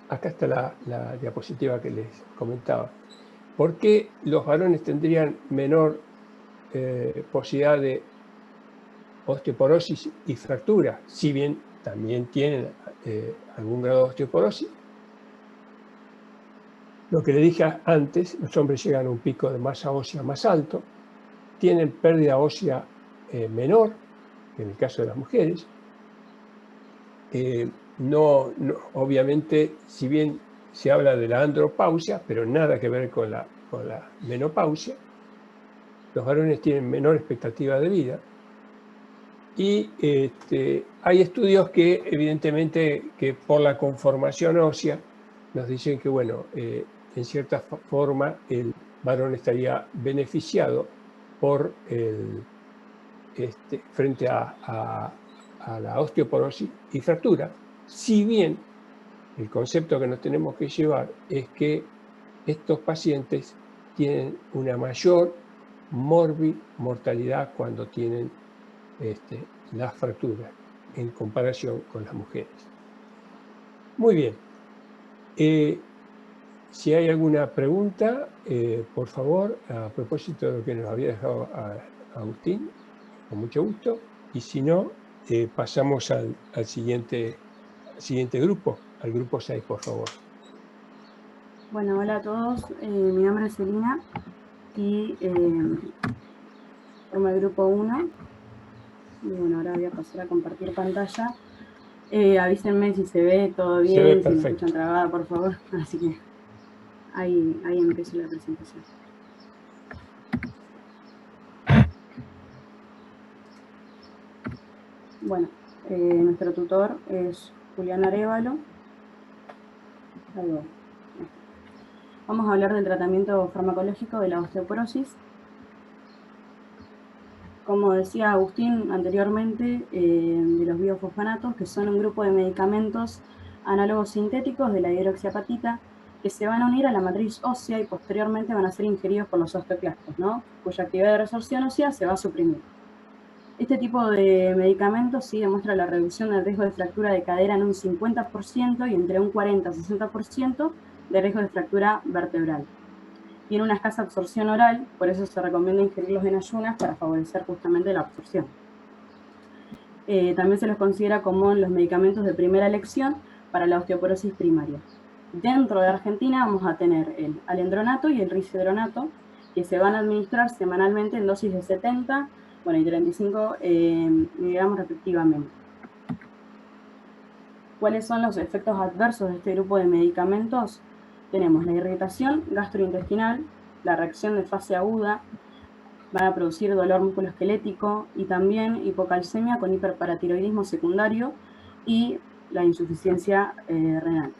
Acá está la diapositiva que les comentaba. ¿Por qué los varones tendrían menor posibilidad de osteoporosis y fractura, si bien también tienen algún grado de osteoporosis? Lo que le dije antes, los hombres llegan a un pico de masa ósea más alto, tienen pérdida ósea menor, en el caso de las mujeres. Obviamente, si bien se habla de la andropausia, pero nada que ver con la menopausia, los varones tienen menor expectativa de vida. Y hay estudios que evidentemente que por la conformación ósea nos dicen que, bueno, en cierta forma el varón estaría beneficiado por frente a la osteoporosis y fractura, si bien el concepto que nos tenemos que llevar es que estos pacientes tienen una mayor mortalidad cuando tienen las fracturas en comparación con las mujeres. Muy bien. Si hay alguna pregunta, por favor, a propósito de lo que nos había dejado Agustín, con mucho gusto. Y si no, pasamos al siguiente grupo, al grupo 6, por favor. Bueno, hola a todos. Mi nombre es Celina y formo el grupo 1. Y bueno, ahora voy a pasar a compartir pantalla. Avísenme si se ve todo bien, se ve si perfecto. me escuchan trabada, por favor. Así que ahí empiezo la presentación. Bueno, nuestro tutor es Julián Arévalo. Ahí va. Vamos a hablar del tratamiento farmacológico de la osteoporosis. Como decía Agustín anteriormente, de los biofosfanatos, que son un grupo de medicamentos análogos sintéticos de la hidroxiapatita que se van a unir a la matriz ósea y posteriormente van a ser ingeridos por los osteoclastos, ¿no? Cuya actividad de resorción ósea se va a suprimir. Este tipo de medicamentos sí demuestra la reducción del riesgo de fractura de cadera en un 50% y entre un 40 y 60% de riesgo de fractura vertebral. tiene una escasa absorción oral, por eso se recomienda ingerirlos en ayunas para favorecer justamente la absorción. También se los considera como los medicamentos de primera elección para la osteoporosis primaria. Dentro de Argentina vamos a tener el alendronato y el risedronato, que se van a administrar semanalmente en dosis de 70 y 35 miligramos respectivamente. ¿Cuáles son los efectos adversos de este grupo de medicamentos? Tenemos la irritación gastrointestinal, la reacción de fase aguda, van a producir dolor musculoesquelético y también hipocalcemia con hiperparatiroidismo secundario y la insuficiencia renal.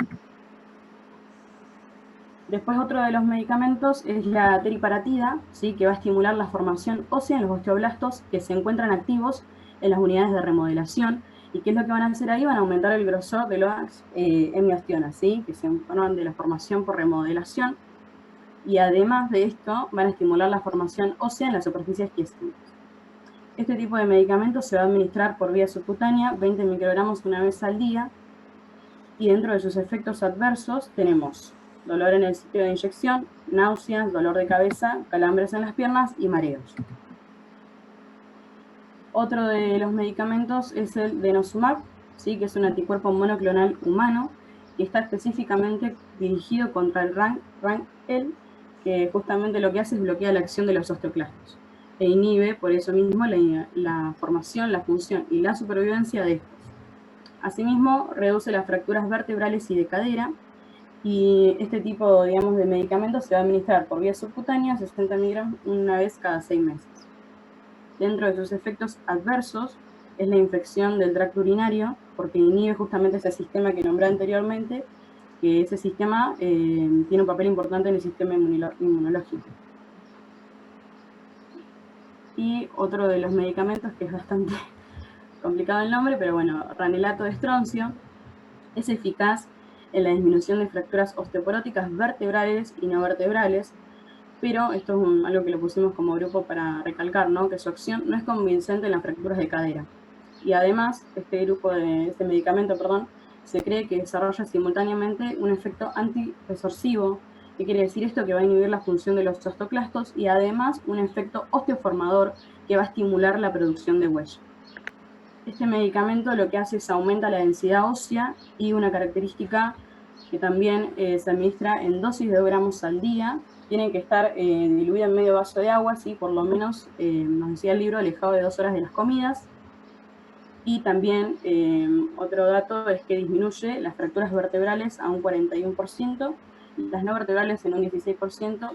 Después otro de los medicamentos es la teriparatida, ¿sí? Que va a estimular la formación ósea en los osteoblastos que se encuentran activos en las unidades de remodelación. ¿Y qué es lo que van a hacer ahí? Van a aumentar el grosor de las hemiostionas, ¿sí? Que se forman de la formación por remodelación. Y además de esto, van a estimular la formación ósea en las superficies quiescentes. Este tipo de medicamentos se va a administrar por vía subcutánea, 20 microgramos una vez al día. Y dentro de sus efectos adversos tenemos dolor en el sitio de inyección, náuseas, dolor de cabeza, calambres en las piernas y mareos. Otro de los medicamentos es el denosumab, ¿sí? Que es un anticuerpo monoclonal humano y está específicamente dirigido contra el RANKL, que justamente lo que hace es bloquear la acción de los osteoclastos e inhibe por eso mismo la formación, la función y la supervivencia de estos. Asimismo, reduce las fracturas vertebrales y de cadera, y este tipo, digamos, de medicamentos se va a administrar por vía subcutánea, 60 miligramos una vez cada 6 meses. Dentro de sus efectos adversos es la infección del tracto urinario, porque inhibe justamente ese sistema que nombré anteriormente, que ese sistema tiene un papel importante en el sistema inmunológico. Y otro de los medicamentos, que es bastante complicado el nombre, pero bueno, ranelato de estroncio, es eficaz en la disminución de fracturas osteoporóticas vertebrales y no vertebrales, pero esto es algo que lo pusimos como grupo para recalcar, ¿no? Que su acción no es convincente en las fracturas de cadera. Y además, este medicamento, se cree que desarrolla simultáneamente un efecto antirresorsivo. ¿Qué quiere decir esto? Que va a inhibir la función de los osteoclastos y además un efecto osteoformador que va a estimular la producción de huella. Este medicamento lo que hace es aumenta la densidad ósea y una característica que también se administra en dosis de 2 gramos al día. Tienen que estar diluidas en medio vaso de agua, ¿sí? Por lo menos, nos decía el libro, alejado de 2 horas de las comidas. Y también otro dato es que disminuye las fracturas vertebrales a un 41%, las no vertebrales en un 16%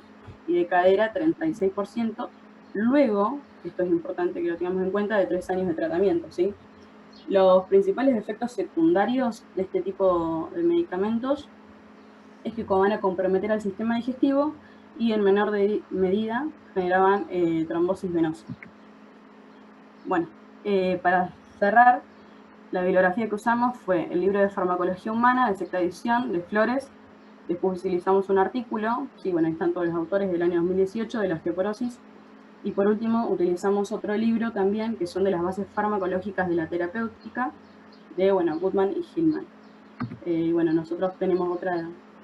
y de cadera 36%. Luego, esto es importante que lo tengamos en cuenta, de 3 años de tratamiento, ¿sí? Los principales efectos secundarios de este tipo de medicamentos es que van a comprometer al sistema digestivo y en menor medida generaban trombosis venosa. Bueno, para cerrar, la bibliografía que usamos fue el libro de Farmacología Humana de sexta edición de Flores. Después utilizamos un artículo, sí, bueno, ahí están todos los autores del año 2018 de la osteoporosis. Y por último utilizamos otro libro también, que son de las bases farmacológicas de la terapéutica, de Goodman y Hillman. Y bueno, nosotros tenemos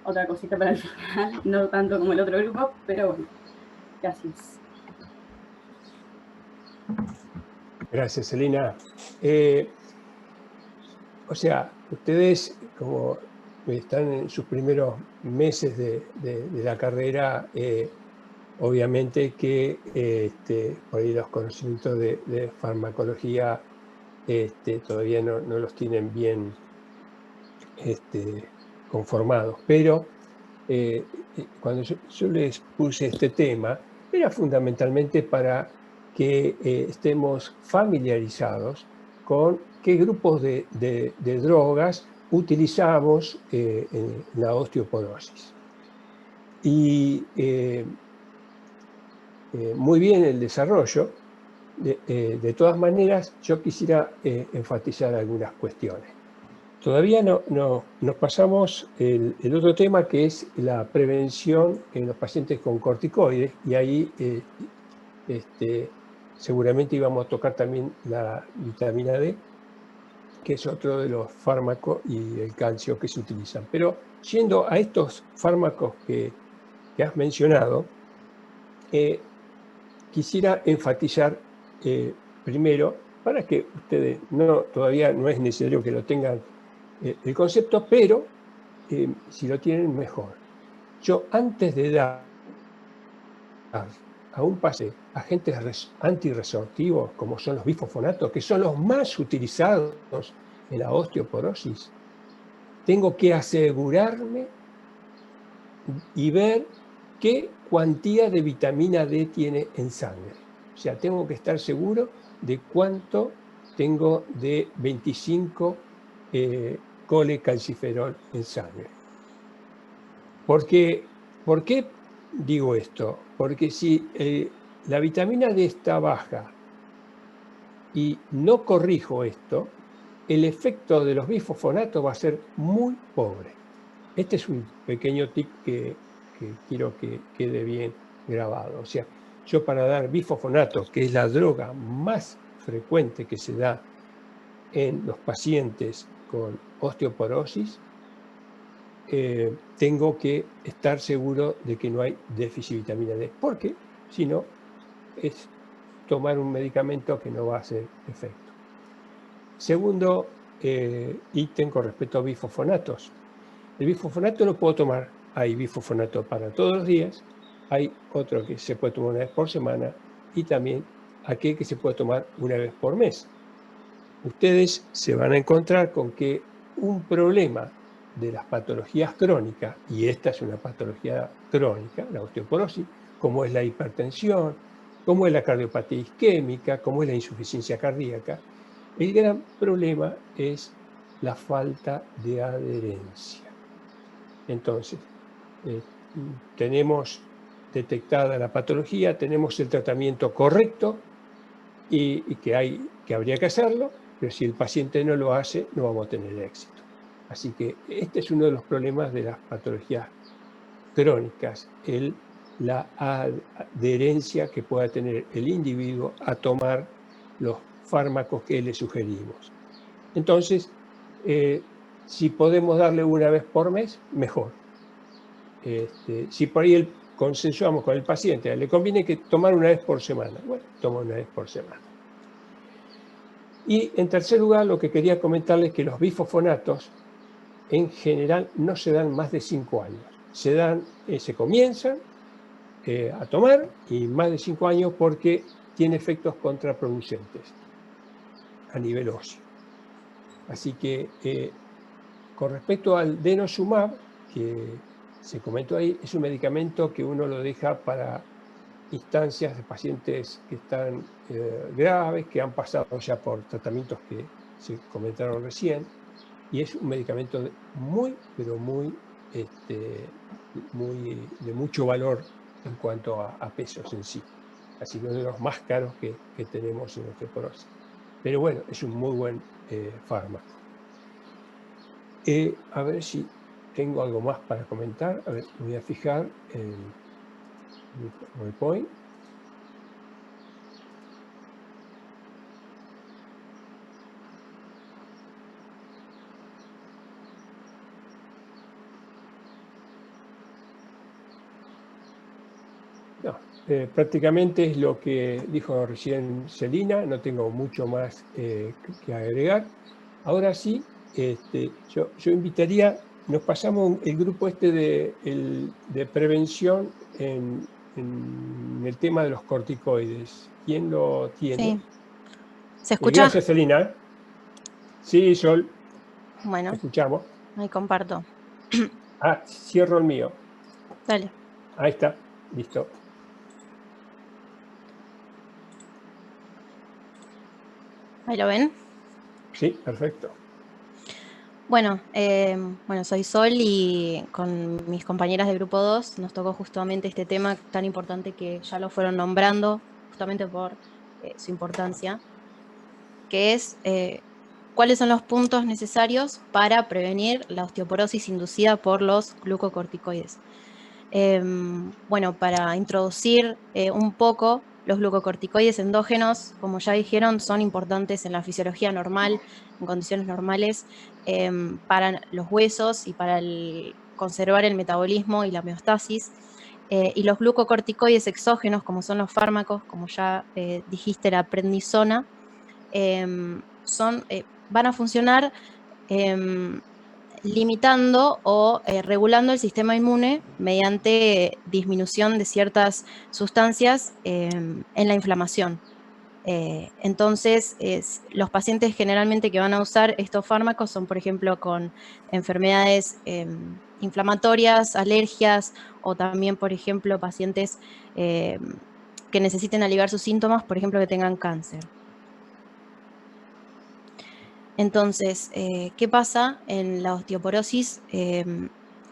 otra cosita para el final, no tanto como el otro grupo, pero bueno, gracias. Gracias, Celina. O sea, ustedes, como están en sus primeros meses de la carrera, obviamente que por ahí los conocimientos de farmacología todavía no los tienen bien conformados, pero cuando yo les puse este tema, era fundamentalmente para que estemos familiarizados con qué grupos de drogas utilizamos en la osteoporosis. Y muy bien el desarrollo. De todas maneras, yo quisiera enfatizar algunas cuestiones. Todavía nos pasamos el otro tema, que es la prevención en los pacientes con corticoides, y ahí seguramente íbamos a tocar también la vitamina D, que es otro de los fármacos, y el calcio que se utilizan. Pero yendo a estos fármacos que has mencionado, quisiera enfatizar primero, para que ustedes, todavía no es necesario que lo tengan el concepto, pero si lo tienen, mejor. Yo, antes de dar a un paciente agentes antirresortivos, como son los bifosfonatos, que son los más utilizados en la osteoporosis, tengo que asegurarme y ver qué cuantía de vitamina D tiene en sangre. O sea, tengo que estar seguro de cuánto tengo de 25 colecalciferol en sangre. ¿Por qué digo esto? Porque si la vitamina D está baja y no corrijo esto, el efecto de los bifosfonatos va a ser muy pobre. Este es un pequeño tip que quiero que quede bien grabado. O sea, yo para dar bifosfonatos, que es la droga más frecuente que se da en los pacientes con osteoporosis, tengo que estar seguro de que no hay déficit de vitamina D, porque si no, es tomar un medicamento que no va a hacer efecto. Segundo ítem con respecto a bifosfonatos. El bifosfonato lo puedo tomar, hay bifosfonato para todos los días, hay otro que se puede tomar una vez por semana y también aquel que se puede tomar una vez por mes. Ustedes se van a encontrar con que un problema de las patologías crónicas, y esta es una patología crónica, la osteoporosis, como es la hipertensión, como es la cardiopatía isquémica, como es la insuficiencia cardíaca, el gran problema es la falta de adherencia. Entonces, tenemos detectada la patología, tenemos el tratamiento correcto y que habría que hacerlo, pero si el paciente no lo hace, no vamos a tener éxito. Así que este es uno de los problemas de las patologías crónicas, la adherencia que pueda tener el individuo a tomar los fármacos que le sugerimos. Entonces, si podemos darle una vez por mes, mejor. Si por ahí consensuamos con el paciente, le conviene que tomar una vez por semana. Bueno, toma una vez por semana. Y en tercer lugar, lo que quería comentarles es que los bifosfonatos en general no se dan más de 5 años. Se comienzan a tomar y más de 5 años porque tiene efectos contraproducentes a nivel óseo. Así que con respecto al denosumab, que se comentó ahí, es un medicamento que uno lo deja para instancias de pacientes que están graves, que han pasado ya por tratamientos que se comentaron recién, y es un medicamento muy, pero muy de mucho valor en cuanto a pesos en sí. Así que uno de los más caros que tenemos en osteoporosis. Pero bueno, es un muy buen fármaco. A ver si tengo algo más para comentar. A ver, me voy a fijar en mi PowerPoint. No, prácticamente es lo que dijo recién Celina, no tengo mucho más que agregar. Ahora sí, yo invitaría, nos pasamos el grupo de prevención en el tema de los corticoides. ¿Quién lo tiene? Sí. ¿Se escucha? Gracias, Celina. Sí, Sol. Bueno, escuchamos. ahí comparto. Cierro el mío. Dale. Ahí está, listo. ¿Ahí lo ven? Sí, perfecto. Bueno, soy Sol y con mis compañeras de Grupo 2 nos tocó justamente este tema tan importante que ya lo fueron nombrando, justamente por su importancia, que es cuáles son los puntos necesarios para prevenir la osteoporosis inducida por los glucocorticoides. Para introducir un poco, los glucocorticoides endógenos, como ya dijeron, son importantes en la fisiología normal, en condiciones normales, para los huesos y para conservar el metabolismo y la homeostasis. Y los glucocorticoides exógenos, como son los fármacos, como ya dijiste, la prednisona, van a funcionar limitando o regulando el sistema inmune mediante disminución de ciertas sustancias en la inflamación. Entonces, los pacientes generalmente que van a usar estos fármacos son, por ejemplo, con enfermedades inflamatorias, alergias, o también, por ejemplo, pacientes que necesiten aliviar sus síntomas, por ejemplo, que tengan cáncer. Entonces, ¿qué pasa en la osteoporosis?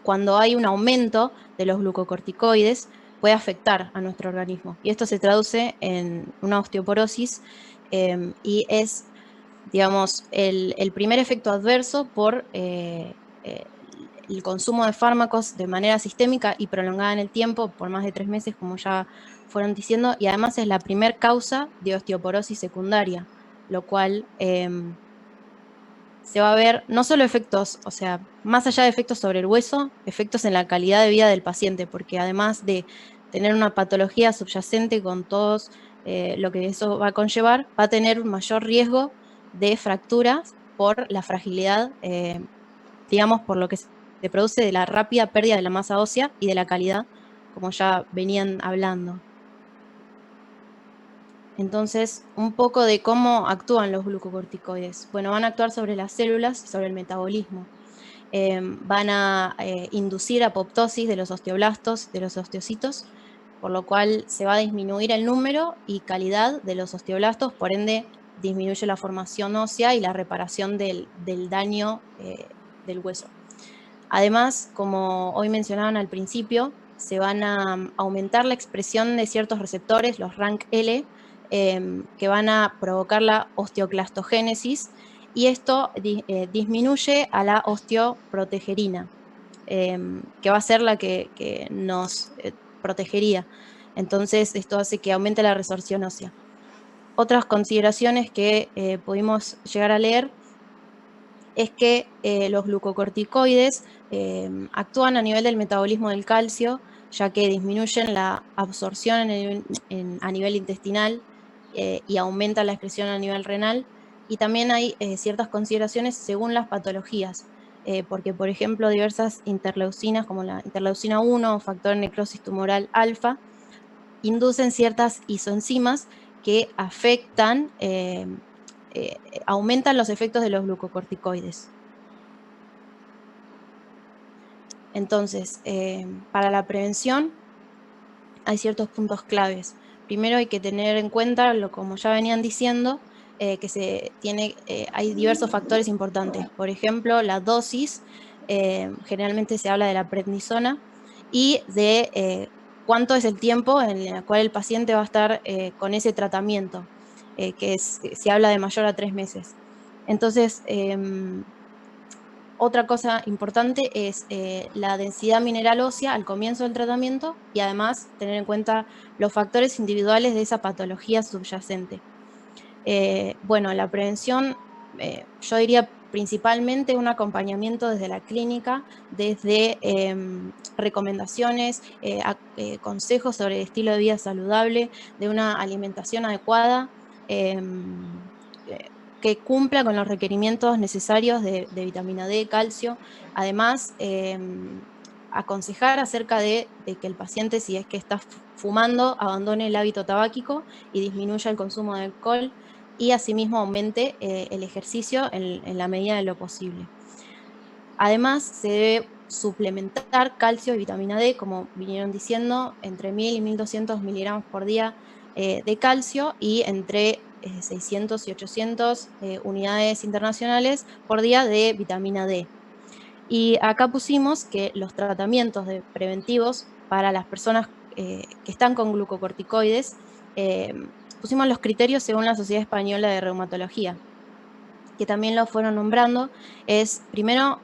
Cuando hay un aumento de los glucocorticoides, puede afectar a nuestro organismo. Y esto se traduce en una osteoporosis y es, digamos, el primer efecto adverso por el consumo de fármacos de manera sistémica y prolongada en el tiempo, por más de 3 meses, como ya fueron diciendo, y además es la primer causa de osteoporosis secundaria, lo cual se va a ver no solo efectos, o sea, más allá de efectos sobre el hueso, efectos en la calidad de vida del paciente, porque además de tener una patología subyacente con todos lo que eso va a conllevar, va a tener un mayor riesgo de fracturas por la fragilidad, digamos, por lo que se produce de la rápida pérdida de la masa ósea y de la calidad, como ya venían hablando. Entonces, un poco de cómo actúan los glucocorticoides. Bueno, van a actuar sobre las células y sobre el metabolismo. Van a inducir apoptosis de los osteoblastos, de los osteocitos, por lo cual se va a disminuir el número y calidad de los osteoblastos, por ende disminuye la formación ósea y la reparación del daño del hueso. Además, como hoy mencionaban al principio, se van a aumentar la expresión de ciertos receptores, los RANKL, que van a provocar la osteoclastogénesis, y esto disminuye a la osteoprotegerina, que va a ser la que nos protegería. Entonces, esto hace que aumente la resorción ósea. Otras consideraciones que pudimos llegar a leer es que los glucocorticoides actúan a nivel del metabolismo del calcio, ya que disminuyen la absorción a nivel intestinal y aumentan la excreción a nivel renal. Y también hay ciertas consideraciones según las patologías, porque, por ejemplo, diversas interleucinas, como la interleucina 1 o factor de necrosis tumoral alfa, inducen ciertas isoenzimas que afectan, aumentan los efectos de los glucocorticoides. Entonces, para la prevención hay ciertos puntos claves. Primero hay que tener en cuenta, como ya venían diciendo, que hay diversos factores importantes. Por ejemplo, la dosis, generalmente se habla de la prednisona, y de cuánto es el tiempo en el cual el paciente va a estar con ese tratamiento, se habla de mayor a 3 meses. Entonces, otra cosa importante es la densidad mineral ósea al comienzo del tratamiento, y además tener en cuenta los factores individuales de esa patología subyacente. Bueno, la prevención, yo diría principalmente un acompañamiento desde la clínica, desde recomendaciones, consejos sobre el estilo de vida saludable, de una alimentación adecuada, que cumpla con los requerimientos necesarios de vitamina D, calcio. Además, aconsejar acerca de que el paciente, si es que está fumando, abandone el hábito tabáquico y disminuya el consumo de alcohol, y asimismo aumente el ejercicio en la medida de lo posible. Además, se debe suplementar calcio y vitamina D, como vinieron diciendo, entre 1000 y 1200 miligramos por día de calcio, y entre 600 y 800 unidades internacionales por día de vitamina D. Y acá pusimos que los tratamientos preventivos para las personas que están con glucocorticoides, pusimos los criterios según la Sociedad Española de Reumatología, que también lo fueron nombrando. Es primero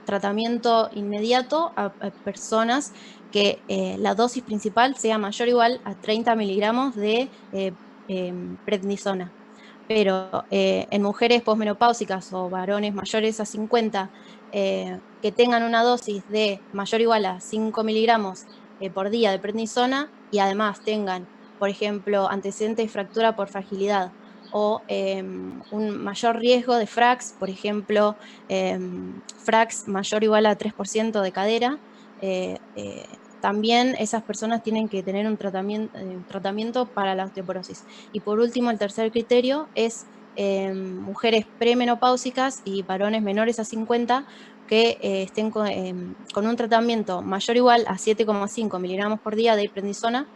tratamiento inmediato a personas que la dosis principal sea mayor o igual a 30 miligramos de prednisona. Pero en mujeres posmenopáusicas o varones mayores a 50 que tengan una dosis de mayor o igual a 5 miligramos por día de prednisona y además tengan, por ejemplo, antecedentes de fractura por fragilidad o un mayor riesgo de FRAX, por ejemplo, FRAX mayor o igual a 3% de cadera, también esas personas tienen que tener un tratamiento para la osteoporosis. Y por último, el tercer criterio es mujeres premenopáusicas y varones menores a 50 que estén con un tratamiento mayor o igual a 7,5 miligramos por día de prednisona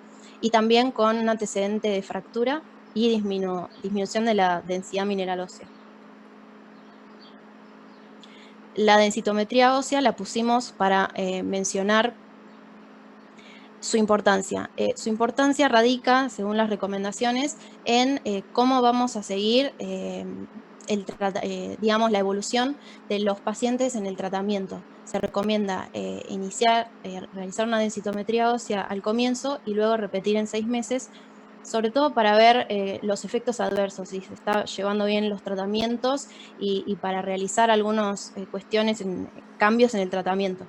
y también con un antecedente de fractura y disminución de la densidad mineral ósea. La densitometría ósea la pusimos para mencionar su importancia. Su importancia radica, según las recomendaciones, en cómo vamos a seguir digamos, la evolución de los pacientes en el tratamiento. Se recomienda realizar una densitometría ósea al comienzo y luego repetir en 6 meses, sobre todo para ver los efectos adversos, si se está llevando bien los tratamientos y para realizar algunas cambios en el tratamiento.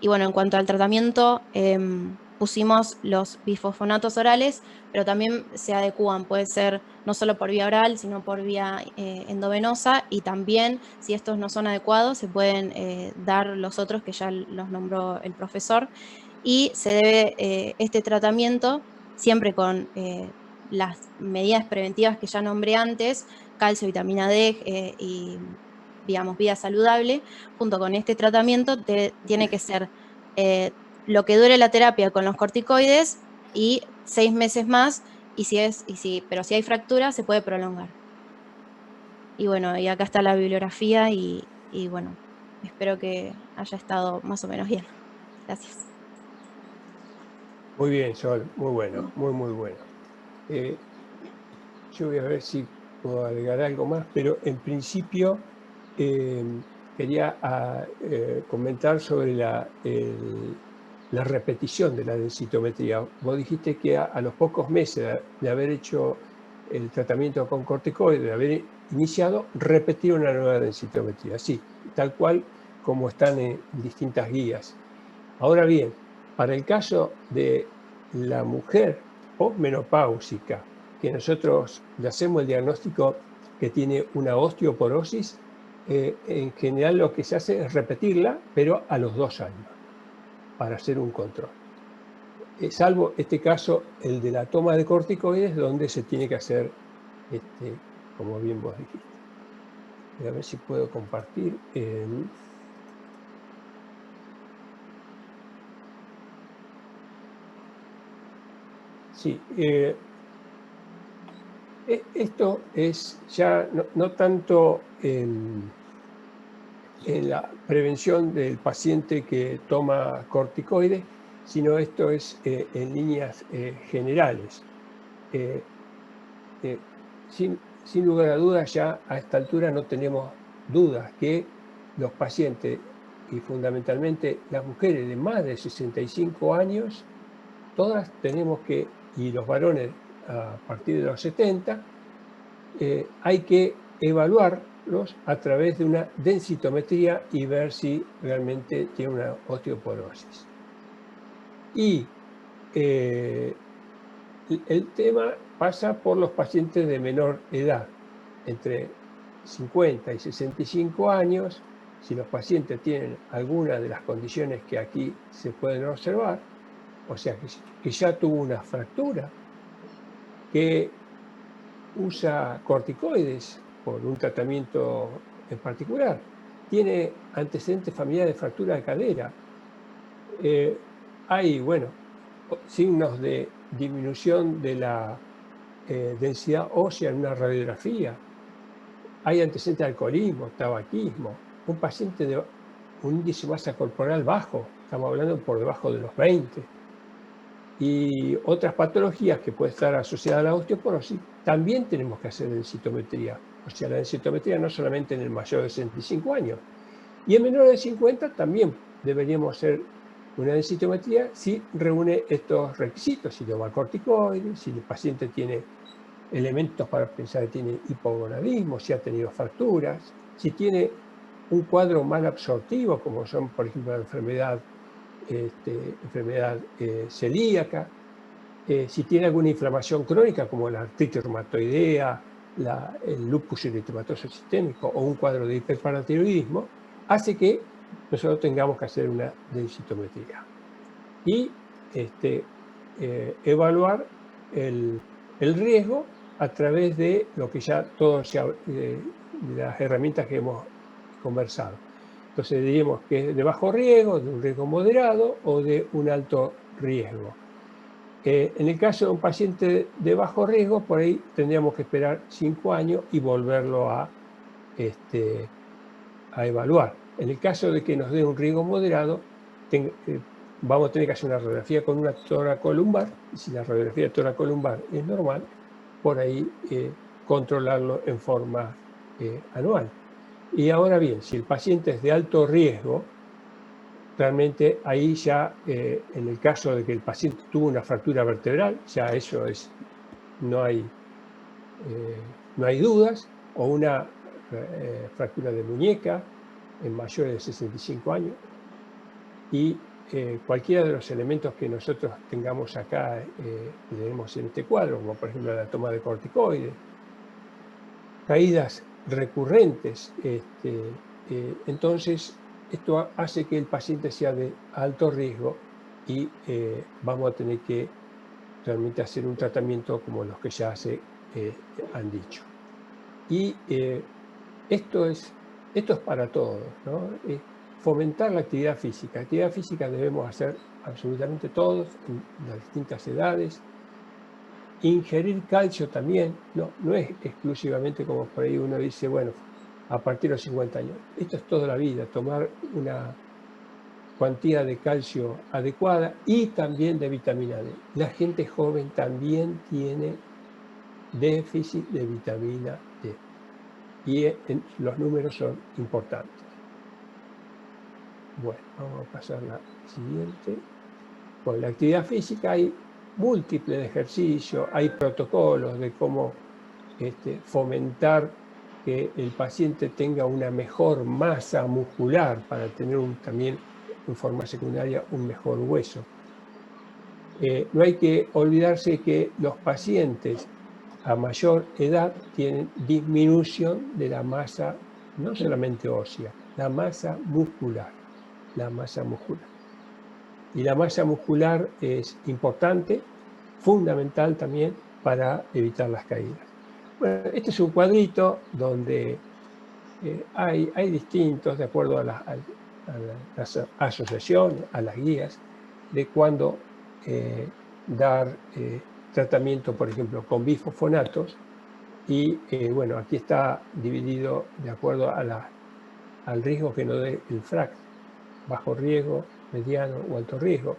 Y bueno, en cuanto al tratamiento, pusimos los bifosfonatos orales, pero también se adecúan, puede ser no solo por vía oral, sino por vía endovenosa, y también, si estos no son adecuados, se pueden dar los otros que ya los nombró el profesor, y se debe este tratamiento siempre con las medidas preventivas que ya nombré antes, calcio, vitamina D y digamos, vida saludable, junto con este tratamiento tiene que ser lo que dure la terapia con los corticoides y 6 meses más, pero si hay fractura se puede prolongar. Y bueno, y acá está la bibliografía y bueno, espero que haya estado más o menos bien. Gracias. Muy bien, Sol, muy bueno, muy bueno. Yo voy a ver si puedo agregar algo más, pero en principio quería comentar sobre la repetición de la densitometría. Vos dijiste que a los pocos meses de haber hecho el tratamiento con corticoides, de haber iniciado, repetir una nueva densitometría. Sí, tal cual como están en distintas guías. Ahora bien, para el caso de la mujer posmenopáusica, que nosotros le hacemos el diagnóstico que tiene una osteoporosis, en general lo que se hace es repetirla, pero a los 2 años, para hacer un control. Salvo este caso, el de la toma de corticoides, donde se tiene que hacer, como bien vos dijiste. Voy a ver si puedo compartir. Sí, esto es ya no tanto en la prevención del paciente que toma corticoides, sino esto es en líneas generales. Sin lugar a dudas, ya a esta altura no tenemos dudas que los pacientes, y fundamentalmente las mujeres de más de 65 años, todas tenemos que, y los varones a partir de los 70, hay que evaluarlos a través de una densitometría y ver si realmente tiene una osteoporosis. Y el tema pasa por los pacientes de menor edad, entre 50 y 65 años, si los pacientes tienen alguna de las condiciones que aquí se pueden observar, o sea, que ya tuvo una fractura, que usa corticoides por un tratamiento en particular, tiene antecedentes familiares de fractura de cadera, hay, bueno, signos de disminución de la densidad ósea en una radiografía, hay antecedentes de alcoholismo, tabaquismo, un paciente de un índice de masa corporal bajo, estamos hablando por debajo de los 20, y otras patologías que pueden estar asociadas a la osteoporosis, también tenemos que hacer densitometría. O sea, la densitometría no solamente en el mayor de 65 años. Y en menor de 50 también deberíamos hacer una densitometría si reúne estos requisitos, si toma corticoides, si el paciente tiene elementos para pensar que tiene hipogonadismo, si ha tenido fracturas, si tiene un cuadro mal absortivo, como son, por ejemplo, la enfermedad celíaca, si tiene alguna inflamación crónica, como la artritis reumatoidea, el lupus eritematoso sistémico o un cuadro de hiperparatiroidismo, hace que nosotros tengamos que hacer una densitometría y evaluar el riesgo a través de lo que ya todos de las herramientas que hemos conversado. Entonces diríamos que es de bajo riesgo, de un riesgo moderado o de un alto riesgo. En el caso de un paciente de bajo riesgo, por ahí tendríamos que esperar 5 años y volverlo a evaluar. En el caso de que nos dé un riesgo moderado, vamos a tener que hacer una radiografía con una toracolumbar, y si la radiografía toracolumbar es normal, por ahí controlarlo en forma anual. Y ahora bien, si el paciente es de alto riesgo, realmente ahí ya, en el caso de que el paciente tuvo una fractura vertebral, ya eso es, no hay dudas, o una fractura de muñeca en mayores de 65 años, y cualquiera de los elementos que nosotros tengamos acá, tenemos en este cuadro, como por ejemplo la toma de corticoides, caídas recurrentes, entonces esto hace que el paciente sea de alto riesgo y vamos a tener que realmente hacer un tratamiento como los que ya se han dicho. Y esto es para todos, ¿no? Fomentar la actividad física. Actividad física debemos hacer absolutamente todos, en las distintas edades. Ingerir calcio también, no es exclusivamente como por ahí uno dice, bueno, a partir de los 50 años. Esto es toda la vida, tomar una cuantía de calcio adecuada y también de vitamina D. La gente joven también tiene déficit de vitamina D y los números son importantes. Bueno, vamos a pasar a la siguiente. Con la actividad física hay múltiples ejercicios, hay protocolos de cómo fomentar que el paciente tenga una mejor masa muscular para tener también en forma secundaria un mejor hueso. No hay que olvidarse que los pacientes a mayor edad tienen disminución de la masa, no solamente ósea, la masa muscular. Y la masa muscular es importante, fundamental también para evitar las caídas. Bueno, este es un cuadrito donde hay distintos, de acuerdo a las asociaciones, a las guías, de cuándo dar tratamiento, por ejemplo, con bifosfonatos. Y bueno, aquí está dividido de acuerdo al riesgo que nos dé el FRAX, bajo riesgo, mediano o alto riesgo.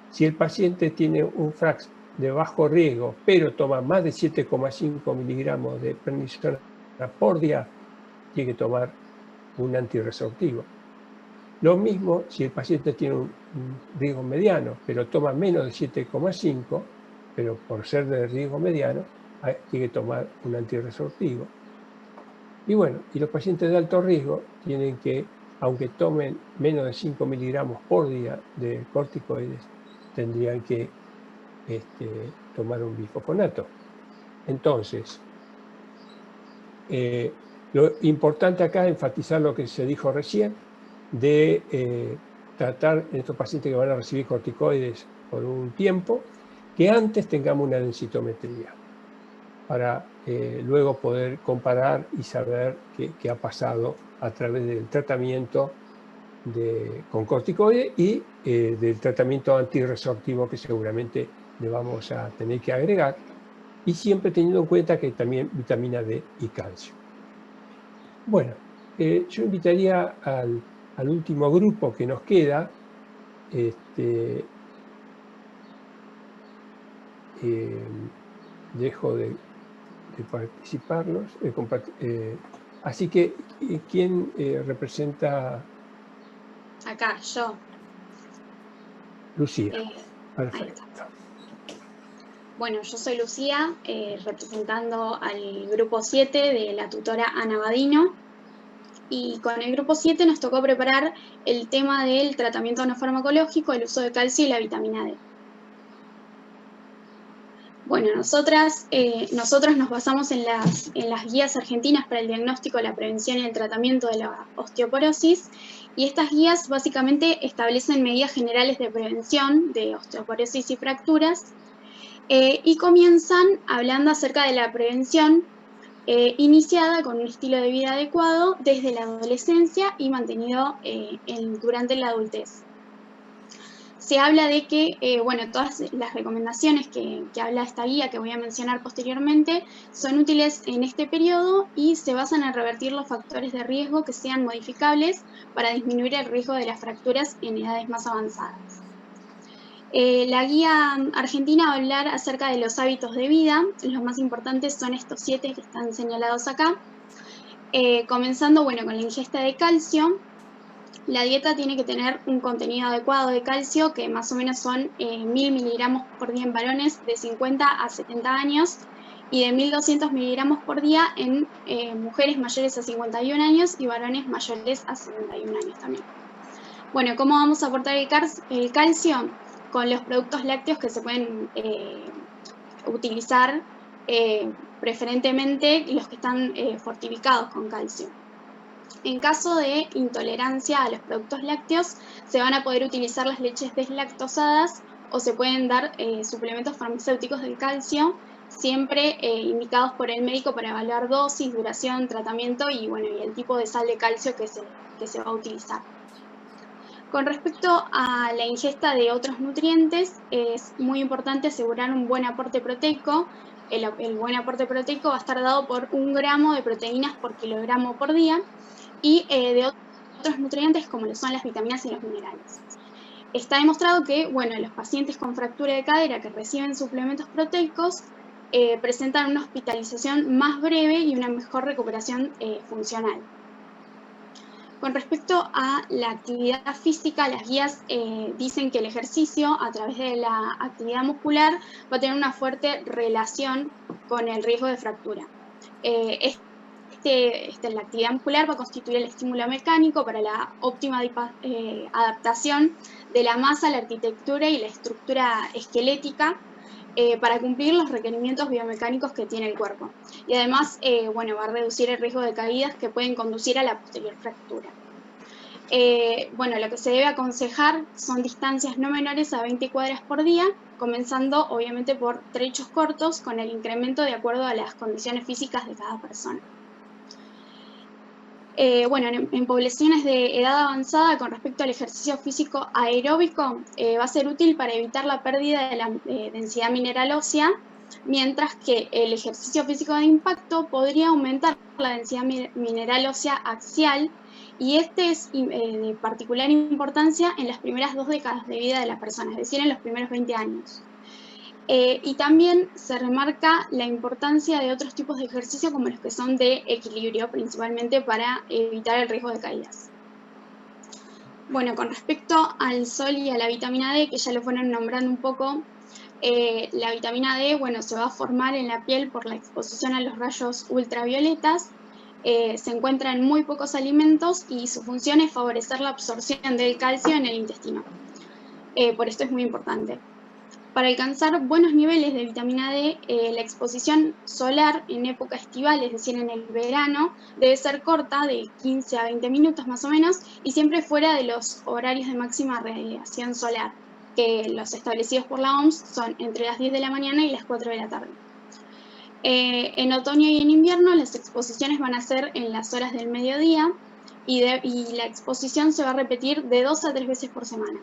Si el paciente tiene un FRAX de bajo riesgo, pero toma más de 7,5 miligramos de prednisona por día, tiene que tomar un antirresortivo. Lo mismo si el paciente tiene un riesgo mediano, pero toma menos de 7,5, pero por ser de riesgo mediano, tiene que tomar un antirresortivo. Y bueno, y los pacientes de alto riesgo tienen que, aunque tomen menos de 5 miligramos por día de corticoides, tendrían que tomar un bifosfonato. Entonces, lo importante acá es enfatizar lo que se dijo recién, de tratar en estos pacientes que van a recibir corticoides por un tiempo, que antes tengamos una densitometría, para luego poder comparar y saber qué ha pasado a través del tratamiento con corticoides y del tratamiento antirresortivo que seguramente le vamos a tener que agregar, y siempre teniendo en cuenta que también vitamina D y calcio. Bueno, yo invitaría al último grupo que nos queda, dejo de participarlos, así que ¿quién representa? Acá, yo. Lucía. Perfecto. Bueno, yo soy Lucía, representando al grupo 7 de la tutora Ana Badino. y con el grupo 7 nos tocó preparar el tema del tratamiento no farmacológico, el uso de calcio y la vitamina D. Bueno, nosotros nos basamos en las guías argentinas para el diagnóstico, la prevención y el tratamiento de la osteoporosis, y estas guías básicamente establecen medidas generales de prevención de osteoporosis y fracturas, y comienzan hablando acerca de la prevención iniciada con un estilo de vida adecuado desde la adolescencia y mantenido durante la adultez. Se habla de que, bueno, todas las recomendaciones que habla esta guía, que voy a mencionar posteriormente, son útiles en este periodo y se basan en revertir los factores de riesgo que sean modificables para disminuir el riesgo de las fracturas en edades más avanzadas. La guía argentina va a hablar acerca de los hábitos de vida. Los más importantes son estos 7 que están señalados acá. Comenzando, bueno, con la ingesta de calcio. La dieta tiene que tener un contenido adecuado de calcio, que más o menos son 1000 miligramos por día en varones de 50 a 70 años y de 1200 miligramos por día en mujeres mayores a 51 años y varones mayores a 71 años también. Bueno, ¿cómo vamos a aportar el calcio? Con los productos lácteos que se pueden utilizar, preferentemente los que están fortificados con calcio. En caso de intolerancia a los productos lácteos, se van a poder utilizar las leches deslactosadas o se pueden dar suplementos farmacéuticos del calcio, siempre indicados por el médico para evaluar dosis, duración, tratamiento y, bueno, y el tipo de sal de calcio que se va a utilizar. Con respecto a la ingesta de otros nutrientes, es muy importante asegurar un buen aporte proteico. El buen aporte proteico va a estar dado por 1 gramo de proteínas por kilogramo por día, y de otros nutrientes como lo son las vitaminas y los minerales. Está demostrado que, bueno, los pacientes con fractura de cadera que reciben suplementos proteicos presentan una hospitalización más breve y una mejor recuperación funcional. Con respecto a la actividad física, las guías dicen que el ejercicio a través de la actividad muscular va a tener una fuerte relación con el riesgo de fractura. La actividad muscular va a constituir el estímulo mecánico para la óptima adaptación de la masa, la arquitectura y la estructura esquelética para cumplir los requerimientos biomecánicos que tiene el cuerpo. Y además, bueno, va a reducir el riesgo de caídas que pueden conducir a la posterior fractura. Bueno, lo que se debe aconsejar son distancias no menores a 20 cuadras por día, comenzando obviamente por trechos cortos, con el incremento de acuerdo a las condiciones físicas de cada persona. Bueno, en poblaciones de edad avanzada, con respecto al ejercicio físico aeróbico, va a ser útil para evitar la pérdida de la densidad mineral ósea, mientras que el ejercicio físico de impacto podría aumentar la densidad mineral ósea axial, y este es de particular importancia en las primeras 2 décadas de vida de la persona, es decir, en los primeros 20 años. Y también se remarca la importancia de otros tipos de ejercicio como los que son de equilibrio, principalmente para evitar el riesgo de caídas. Bueno, con respecto al sol y a la vitamina D, que ya lo fueron nombrando un poco, la vitamina D, bueno, se va a formar en la piel por la exposición a los rayos ultravioletas, se encuentra en muy pocos alimentos y su función es favorecer la absorción del calcio en el intestino. Por esto es muy importante. Para alcanzar buenos niveles de vitamina D, la exposición solar en época estival, es decir, en el verano, debe ser corta, de 15 a 20 minutos más o menos, y siempre fuera de los horarios de máxima radiación solar, que los establecidos por la OMS son entre las 10 de la mañana y las 4 de la tarde. En otoño y en invierno las exposiciones van a ser en las horas del mediodía y la exposición se va a repetir de 2 a 3 veces por semana.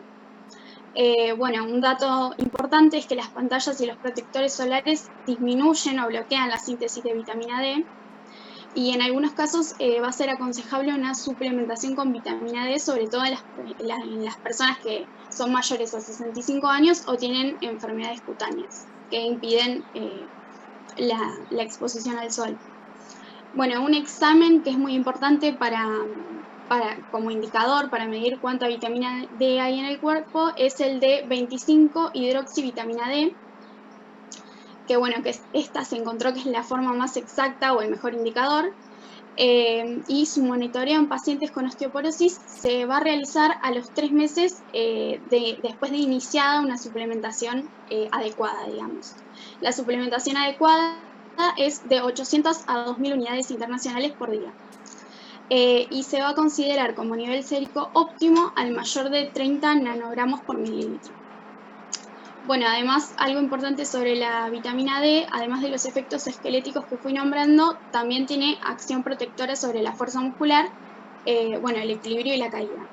Bueno, un dato importante es que las pantallas y los protectores solares disminuyen o bloquean la síntesis de vitamina D, y en algunos casos va a ser aconsejable una suplementación con vitamina D, sobre todo en las personas que son mayores a 65 años o tienen enfermedades cutáneas que impiden la exposición al sol. Bueno, un examen que es muy importante como indicador para medir cuánta vitamina D hay en el cuerpo es el de 25-hidroxivitamina D, que bueno, que esta se encontró que es la forma más exacta o el mejor indicador. y su monitoreo en pacientes con osteoporosis se va a realizar a los 3 meses después de iniciada una suplementación adecuada, digamos. La suplementación adecuada es de 800 a 2000 unidades internacionales por día. Y se va a considerar como nivel sérico óptimo al mayor de 30 nanogramos por mililitro. Bueno, además, algo importante sobre la vitamina D, además de los efectos esqueléticos que fui nombrando, también tiene acción protectora sobre la fuerza muscular, bueno, el equilibrio y la caída.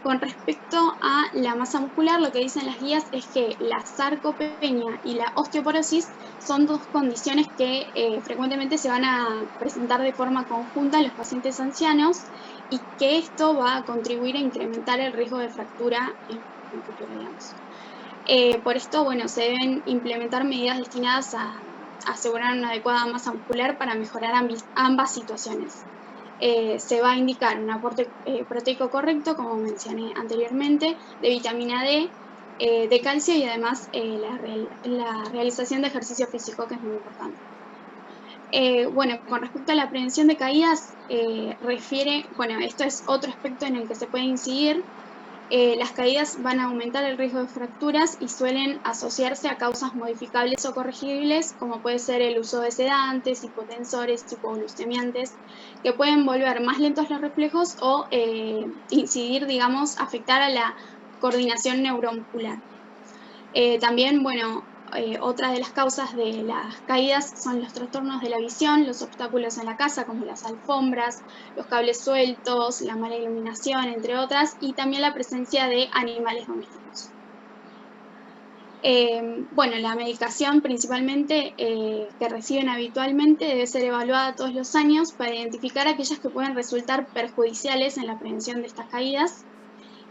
Con respecto a la masa muscular, lo que dicen las guías es que la sarcopenia y la osteoporosis son dos condiciones que frecuentemente se van a presentar de forma conjunta en los pacientes ancianos y que esto va a contribuir a incrementar el riesgo de fractura en el futuro, digamos. Por esto, bueno, se deben implementar medidas destinadas a asegurar una adecuada masa muscular para mejorar ambas situaciones. Se va a indicar un aporte proteico correcto, como mencioné anteriormente, de vitamina D, de calcio y además la realización de ejercicio físico, que es muy importante. Bueno, con respecto a la prevención de caídas, bueno, esto es otro aspecto en el que se puede incidir. Las caídas van a aumentar el riesgo de fracturas y suelen asociarse a causas modificables o corregibles, como puede ser el uso de sedantes, hipotensores, hipoglucemiantes, que pueden volver más lentos los reflejos o incidir, digamos, afectar a la coordinación neuromuscular. También, bueno, otra de las causas de las caídas son los trastornos de la visión, los obstáculos en la casa, como las alfombras, los cables sueltos, la mala iluminación, entre otras, y también la presencia de animales domésticos. Bueno, la medicación principalmente que reciben habitualmente debe ser evaluada todos los años para identificar aquellas que pueden resultar perjudiciales en la prevención de estas caídas,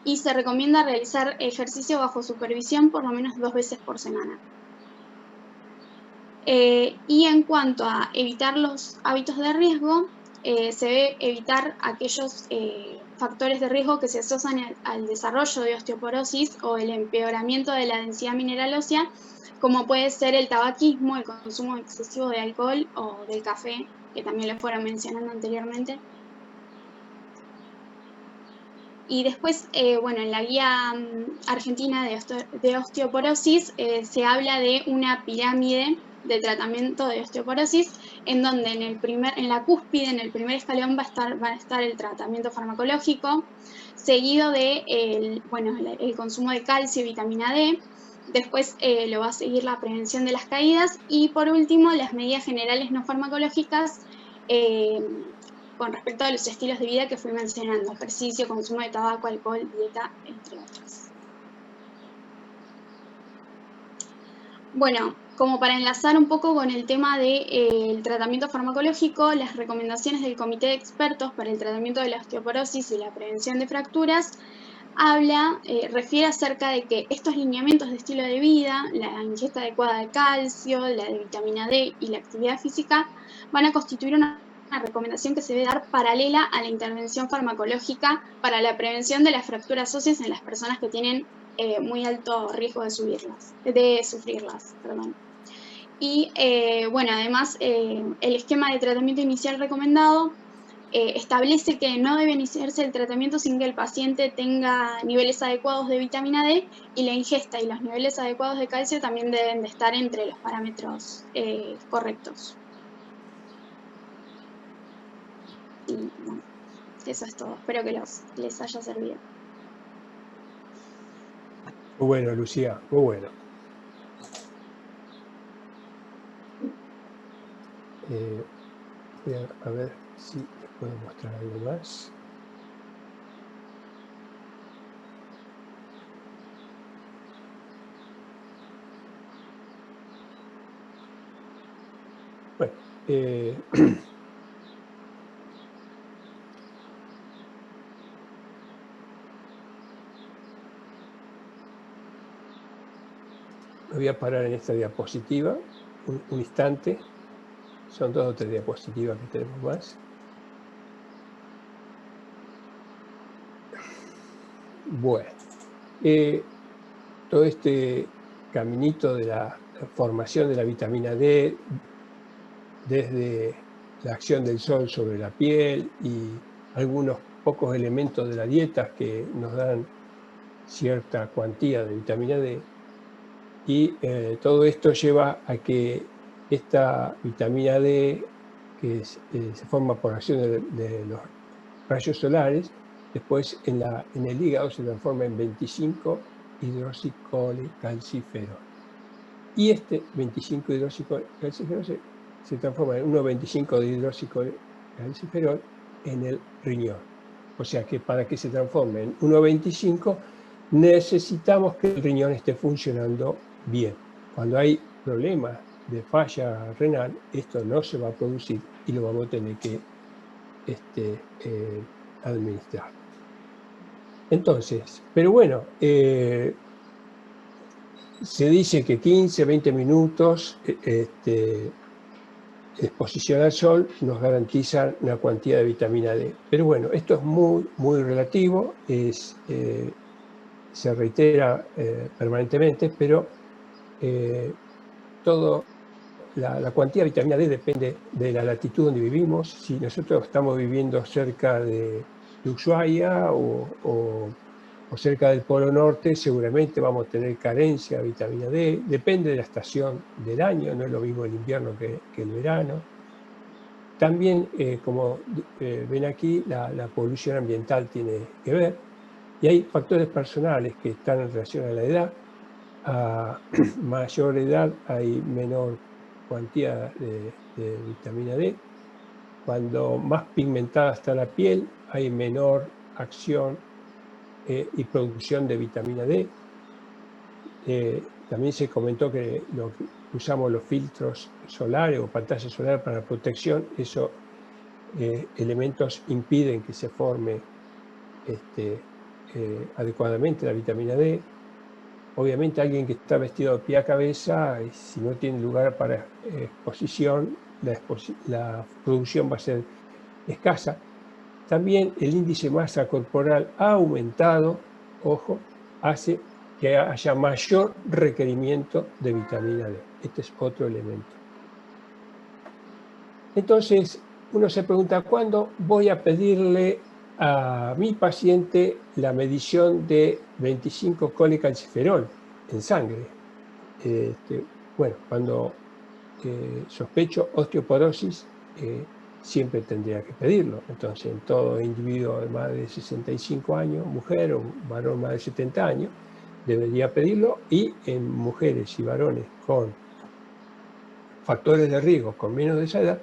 y se recomienda realizar ejercicio bajo supervisión por lo menos 2 veces por semana. Y en cuanto a evitar los hábitos de riesgo, se debe evitar aquellos factores de riesgo que se asocian al desarrollo de osteoporosis o el empeoramiento de la densidad mineral ósea, como puede ser el tabaquismo, el consumo excesivo de alcohol o del café, que también lo fueron mencionando anteriormente. Y después, bueno, en la guía argentina de osteoporosis se habla de una pirámide de tratamiento de osteoporosis, en donde en la cúspide, en el primer escalón, va a estar el tratamiento farmacológico, seguido de el consumo de calcio y vitamina D. Después lo va a seguir la prevención de las caídas y, por último, las medidas generales no farmacológicas con respecto a los estilos de vida que fui mencionando: ejercicio, consumo de tabaco, alcohol, dieta, entre otras. Bueno, como para enlazar un poco con el tema del tratamiento farmacológico, las recomendaciones del Comité de Expertos para el Tratamiento de la Osteoporosis y la Prevención de Fracturas refiere acerca de que estos lineamientos de estilo de vida, la ingesta adecuada de calcio, la de vitamina D y la actividad física, van a constituir una recomendación que se debe dar paralela a la intervención farmacológica para la prevención de las fracturas óseas en las personas que tienen muy alto riesgo de sufrirlas. Y bueno, además el esquema de tratamiento inicial recomendado establece que no debe iniciarse el tratamiento sin que el paciente tenga niveles adecuados de vitamina D, y la ingesta y los niveles adecuados de calcio también deben de estar entre los parámetros correctos. Y bueno, eso es todo. Espero que les haya servido. Muy bueno, Lucía, muy bueno. Voy a ver si les puedo mostrar algo más. Bueno, me voy a parar en esta diapositiva un instante. Son 2 o 3 diapositivas que tenemos más. Bueno, todo este caminito de la formación de la vitamina D desde la acción del sol sobre la piel y algunos pocos elementos de la dieta que nos dan cierta cuantía de vitamina D. Y todo esto lleva a que esta vitamina D, que se forma por acción de los rayos solares, después en el hígado se transforma en 25-hidroxicolecalciferol. Y este 25-hidroxicolecalciferol se transforma en 1,25 de hidroxicolecalciferol en el riñón. O sea que para que se transforme en 1,25 necesitamos que el riñón esté funcionando bien. Cuando hay problemas de falla renal, esto no se va a producir y lo vamos a tener que administrar. Entonces, pero bueno, se dice que 15, 20 minutos exposición al sol nos garantizan una cantidad de vitamina D. Pero bueno, esto es muy, muy relativo, se reitera permanentemente, pero la cantidad de vitamina D depende de la latitud donde vivimos. Si nosotros estamos viviendo cerca de Ushuaia o cerca del Polo Norte, seguramente vamos a tener carencia de vitamina D. Depende de la estación del año, no es lo mismo el invierno que el verano. También, como ven aquí, la polución ambiental tiene que ver. Y hay factores personales que están en relación a la edad. A mayor edad hay menor cantidad de vitamina D. Cuando más pigmentada está la piel, hay menor acción y producción de vitamina D. También se comentó que usamos los filtros solares o pantallas solares para protección. Esos elementos impiden que se forme adecuadamente la vitamina D. Obviamente alguien que está vestido de pie a cabeza, si no tiene lugar para exposición, la producción va a ser escasa. También el índice de masa corporal ha aumentado, ojo, hace que haya mayor requerimiento de vitamina D. Este es otro elemento. Entonces, uno se pregunta, ¿cuándo voy a pedirle a mi paciente la medición de 25-colecalciferol en sangre? Bueno, cuando sospecho osteoporosis, siempre tendría que pedirlo. Entonces, en todo individuo de más de 65 años, mujer o varón más de 70 años, debería pedirlo, y en mujeres y varones con factores de riesgo con menos de esa edad,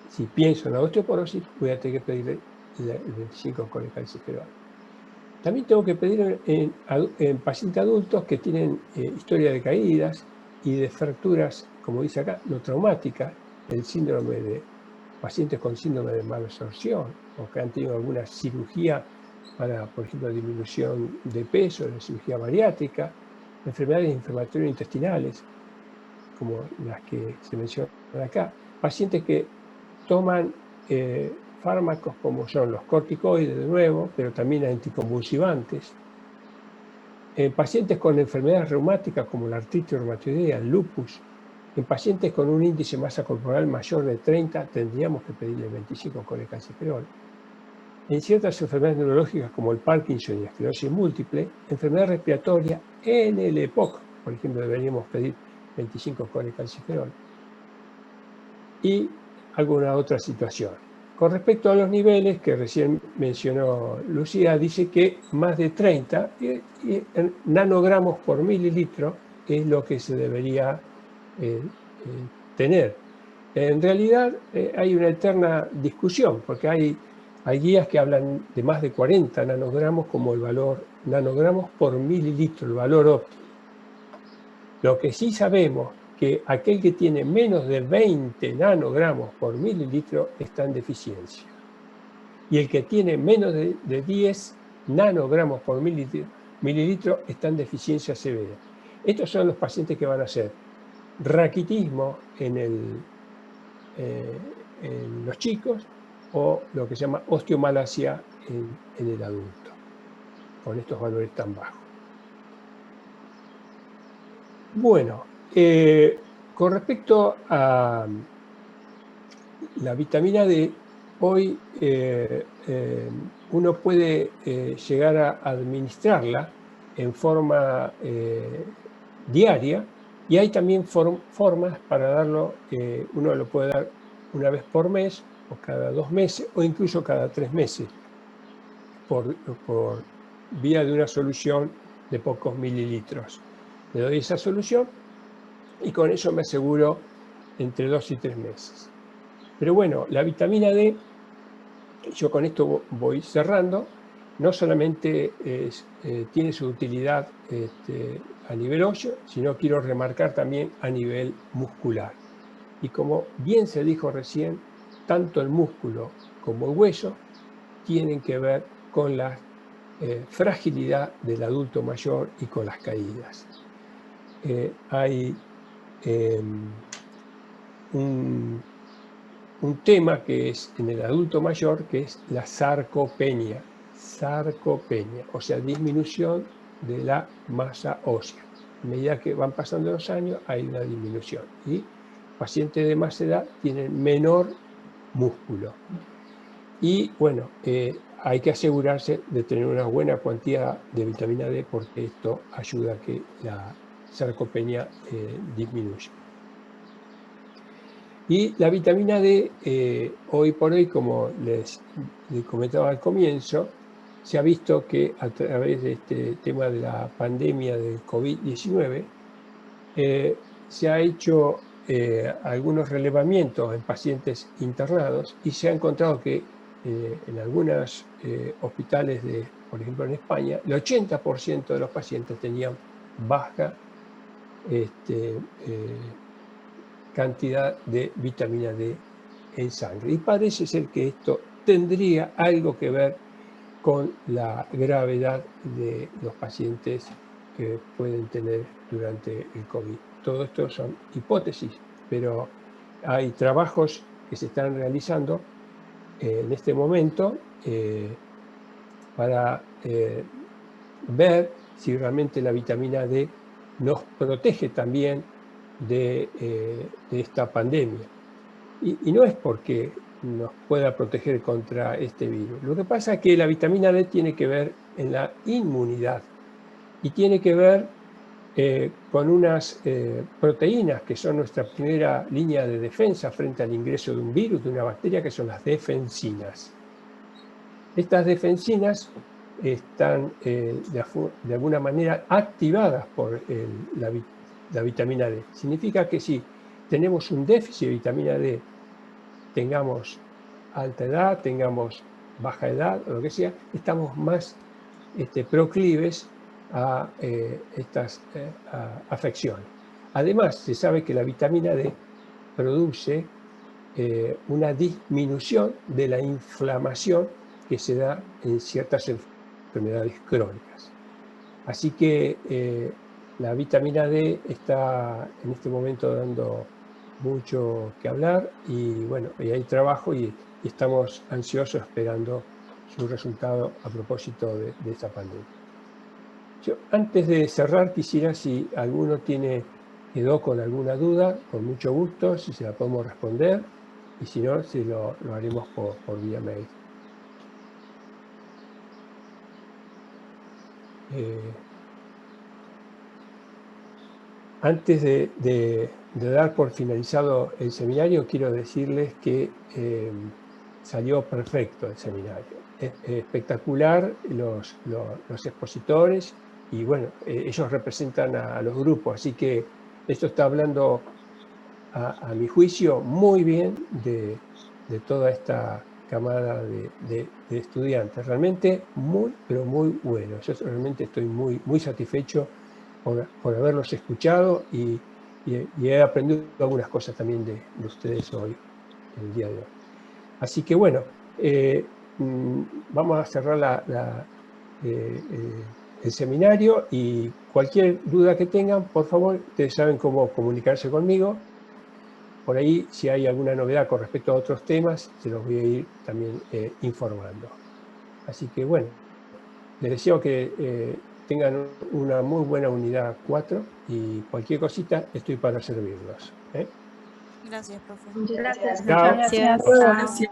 si pienso en la osteoporosis, voy a tener que pedirle el 25-colecalciferol. También tengo que pedir en pacientes adultos que tienen historia de caídas y de fracturas, como dice acá, no traumáticas, el síndrome de pacientes con síndrome de malabsorción o que han tenido alguna cirugía para, por ejemplo, disminución de peso, la cirugía bariátrica, enfermedades inflamatorias intestinales, como las que se mencionan acá, pacientes que toman fármacos como son los corticoides, de nuevo, pero también anticonvulsivantes. En pacientes con enfermedades reumáticas como la artritis reumatoidea, el lupus, en pacientes con un índice de masa corporal mayor de 30, tendríamos que pedirle 25-colecalciferol. En ciertas enfermedades neurológicas como el Parkinson y la esclerosis múltiple, enfermedad respiratoria, en el EPOC, por ejemplo, deberíamos pedir 25-colecalciferol. Y alguna otra situación. Con respecto a los niveles que recién mencionó Lucía, dice que más de 30 nanogramos por mililitro es lo que se debería tener. En realidad hay una eterna discusión, porque hay guías que hablan de más de 40 nanogramos como el valor, nanogramos por mililitro, el valor óptimo. Lo que sí sabemos que aquel que tiene menos de 20 nanogramos por mililitro está en deficiencia. Y el que tiene menos de 10 nanogramos por mililitro está en deficiencia severa. Estos son los pacientes que van a hacer raquitismo en los chicos o lo que se llama osteomalacia en el adulto, con estos valores tan bajos. Bueno, con respecto a la vitamina D, hoy uno puede llegar a administrarla en forma diaria, y hay también formas para darlo, uno lo puede dar una vez por mes, o cada 2 meses, o incluso cada 3 meses, por vía de una solución de pocos mililitros. Le doy esa solución y con eso me aseguro entre 2 y 3 meses. Pero bueno, la vitamina D, yo con esto voy cerrando, no solamente tiene su utilidad a nivel óseo, sino quiero remarcar también a nivel muscular. Y como bien se dijo recién, tanto el músculo como el hueso tienen que ver con la fragilidad del adulto mayor y con las caídas. Hay un tema que es en el adulto mayor, que es la sarcopenia, o sea, disminución de la masa ósea. A medida que van pasando los años hay una disminución, y pacientes de más edad tienen menor músculo. Y bueno, hay que asegurarse de tener una buena cantidad de vitamina D, porque esto ayuda a que la sarcopenia disminuya. Y la vitamina D, hoy por hoy, como les comentaba al comienzo, se ha visto que a través de este tema de la pandemia del COVID-19, se ha hecho algunos relevamientos en pacientes internados, y se ha encontrado que en algunos hospitales, por ejemplo en España, el 80% de los pacientes tenían baja cantidad de vitamina D en sangre. Y parece ser que esto tendría algo que ver con la gravedad de los pacientes que pueden tener durante el COVID. Todo esto son hipótesis, pero hay trabajos que se están realizando en este momento para ver si realmente la vitamina D nos protege también de esta pandemia. Y no es porque nos pueda proteger contra este virus. Lo que pasa es que la vitamina D tiene que ver en la inmunidad, y tiene que ver con unas proteínas que son nuestra primera línea de defensa frente al ingreso de un virus, de una bacteria, que son las defensinas. Estas defensinas están de alguna manera activadas por la vitamina D. Significa que si tenemos un déficit de vitamina D, tengamos alta edad, tengamos baja edad o lo que sea, estamos más proclives a estas afecciones. Además, se sabe que la vitamina D produce una disminución de la inflamación que se da en ciertas enfermedades crónicas. Así que la vitamina D está en este momento dando mucho que hablar, y bueno, y hay trabajo, y estamos ansiosos esperando su resultado a propósito de esta pandemia. Yo, antes de cerrar, quisiera, si alguno quedó con alguna duda, con mucho gusto, si se la podemos responder, y si no, si lo haremos por vía mail. Antes de dar por finalizado el seminario, quiero decirles que salió perfecto el seminario. Es espectacular los expositores, y bueno, ellos representan a los grupos, así que esto está hablando, a mi juicio, muy bien de toda esta camada de estudiantes. Realmente muy, pero muy bueno. Yo realmente estoy muy satisfecho por haberlos escuchado, y he aprendido algunas cosas también de ustedes hoy, el día de hoy. Así que bueno, vamos a cerrar el seminario, y cualquier duda que tengan, por favor, ustedes saben cómo comunicarse conmigo. Por ahí, si hay alguna novedad con respecto a otros temas, se los voy a ir también informando. Así que bueno, les deseo que tengan una muy buena unidad 4, y cualquier cosita estoy para servirlos. Gracias, profe. Muchas gracias. Chao. Gracias. Gracias.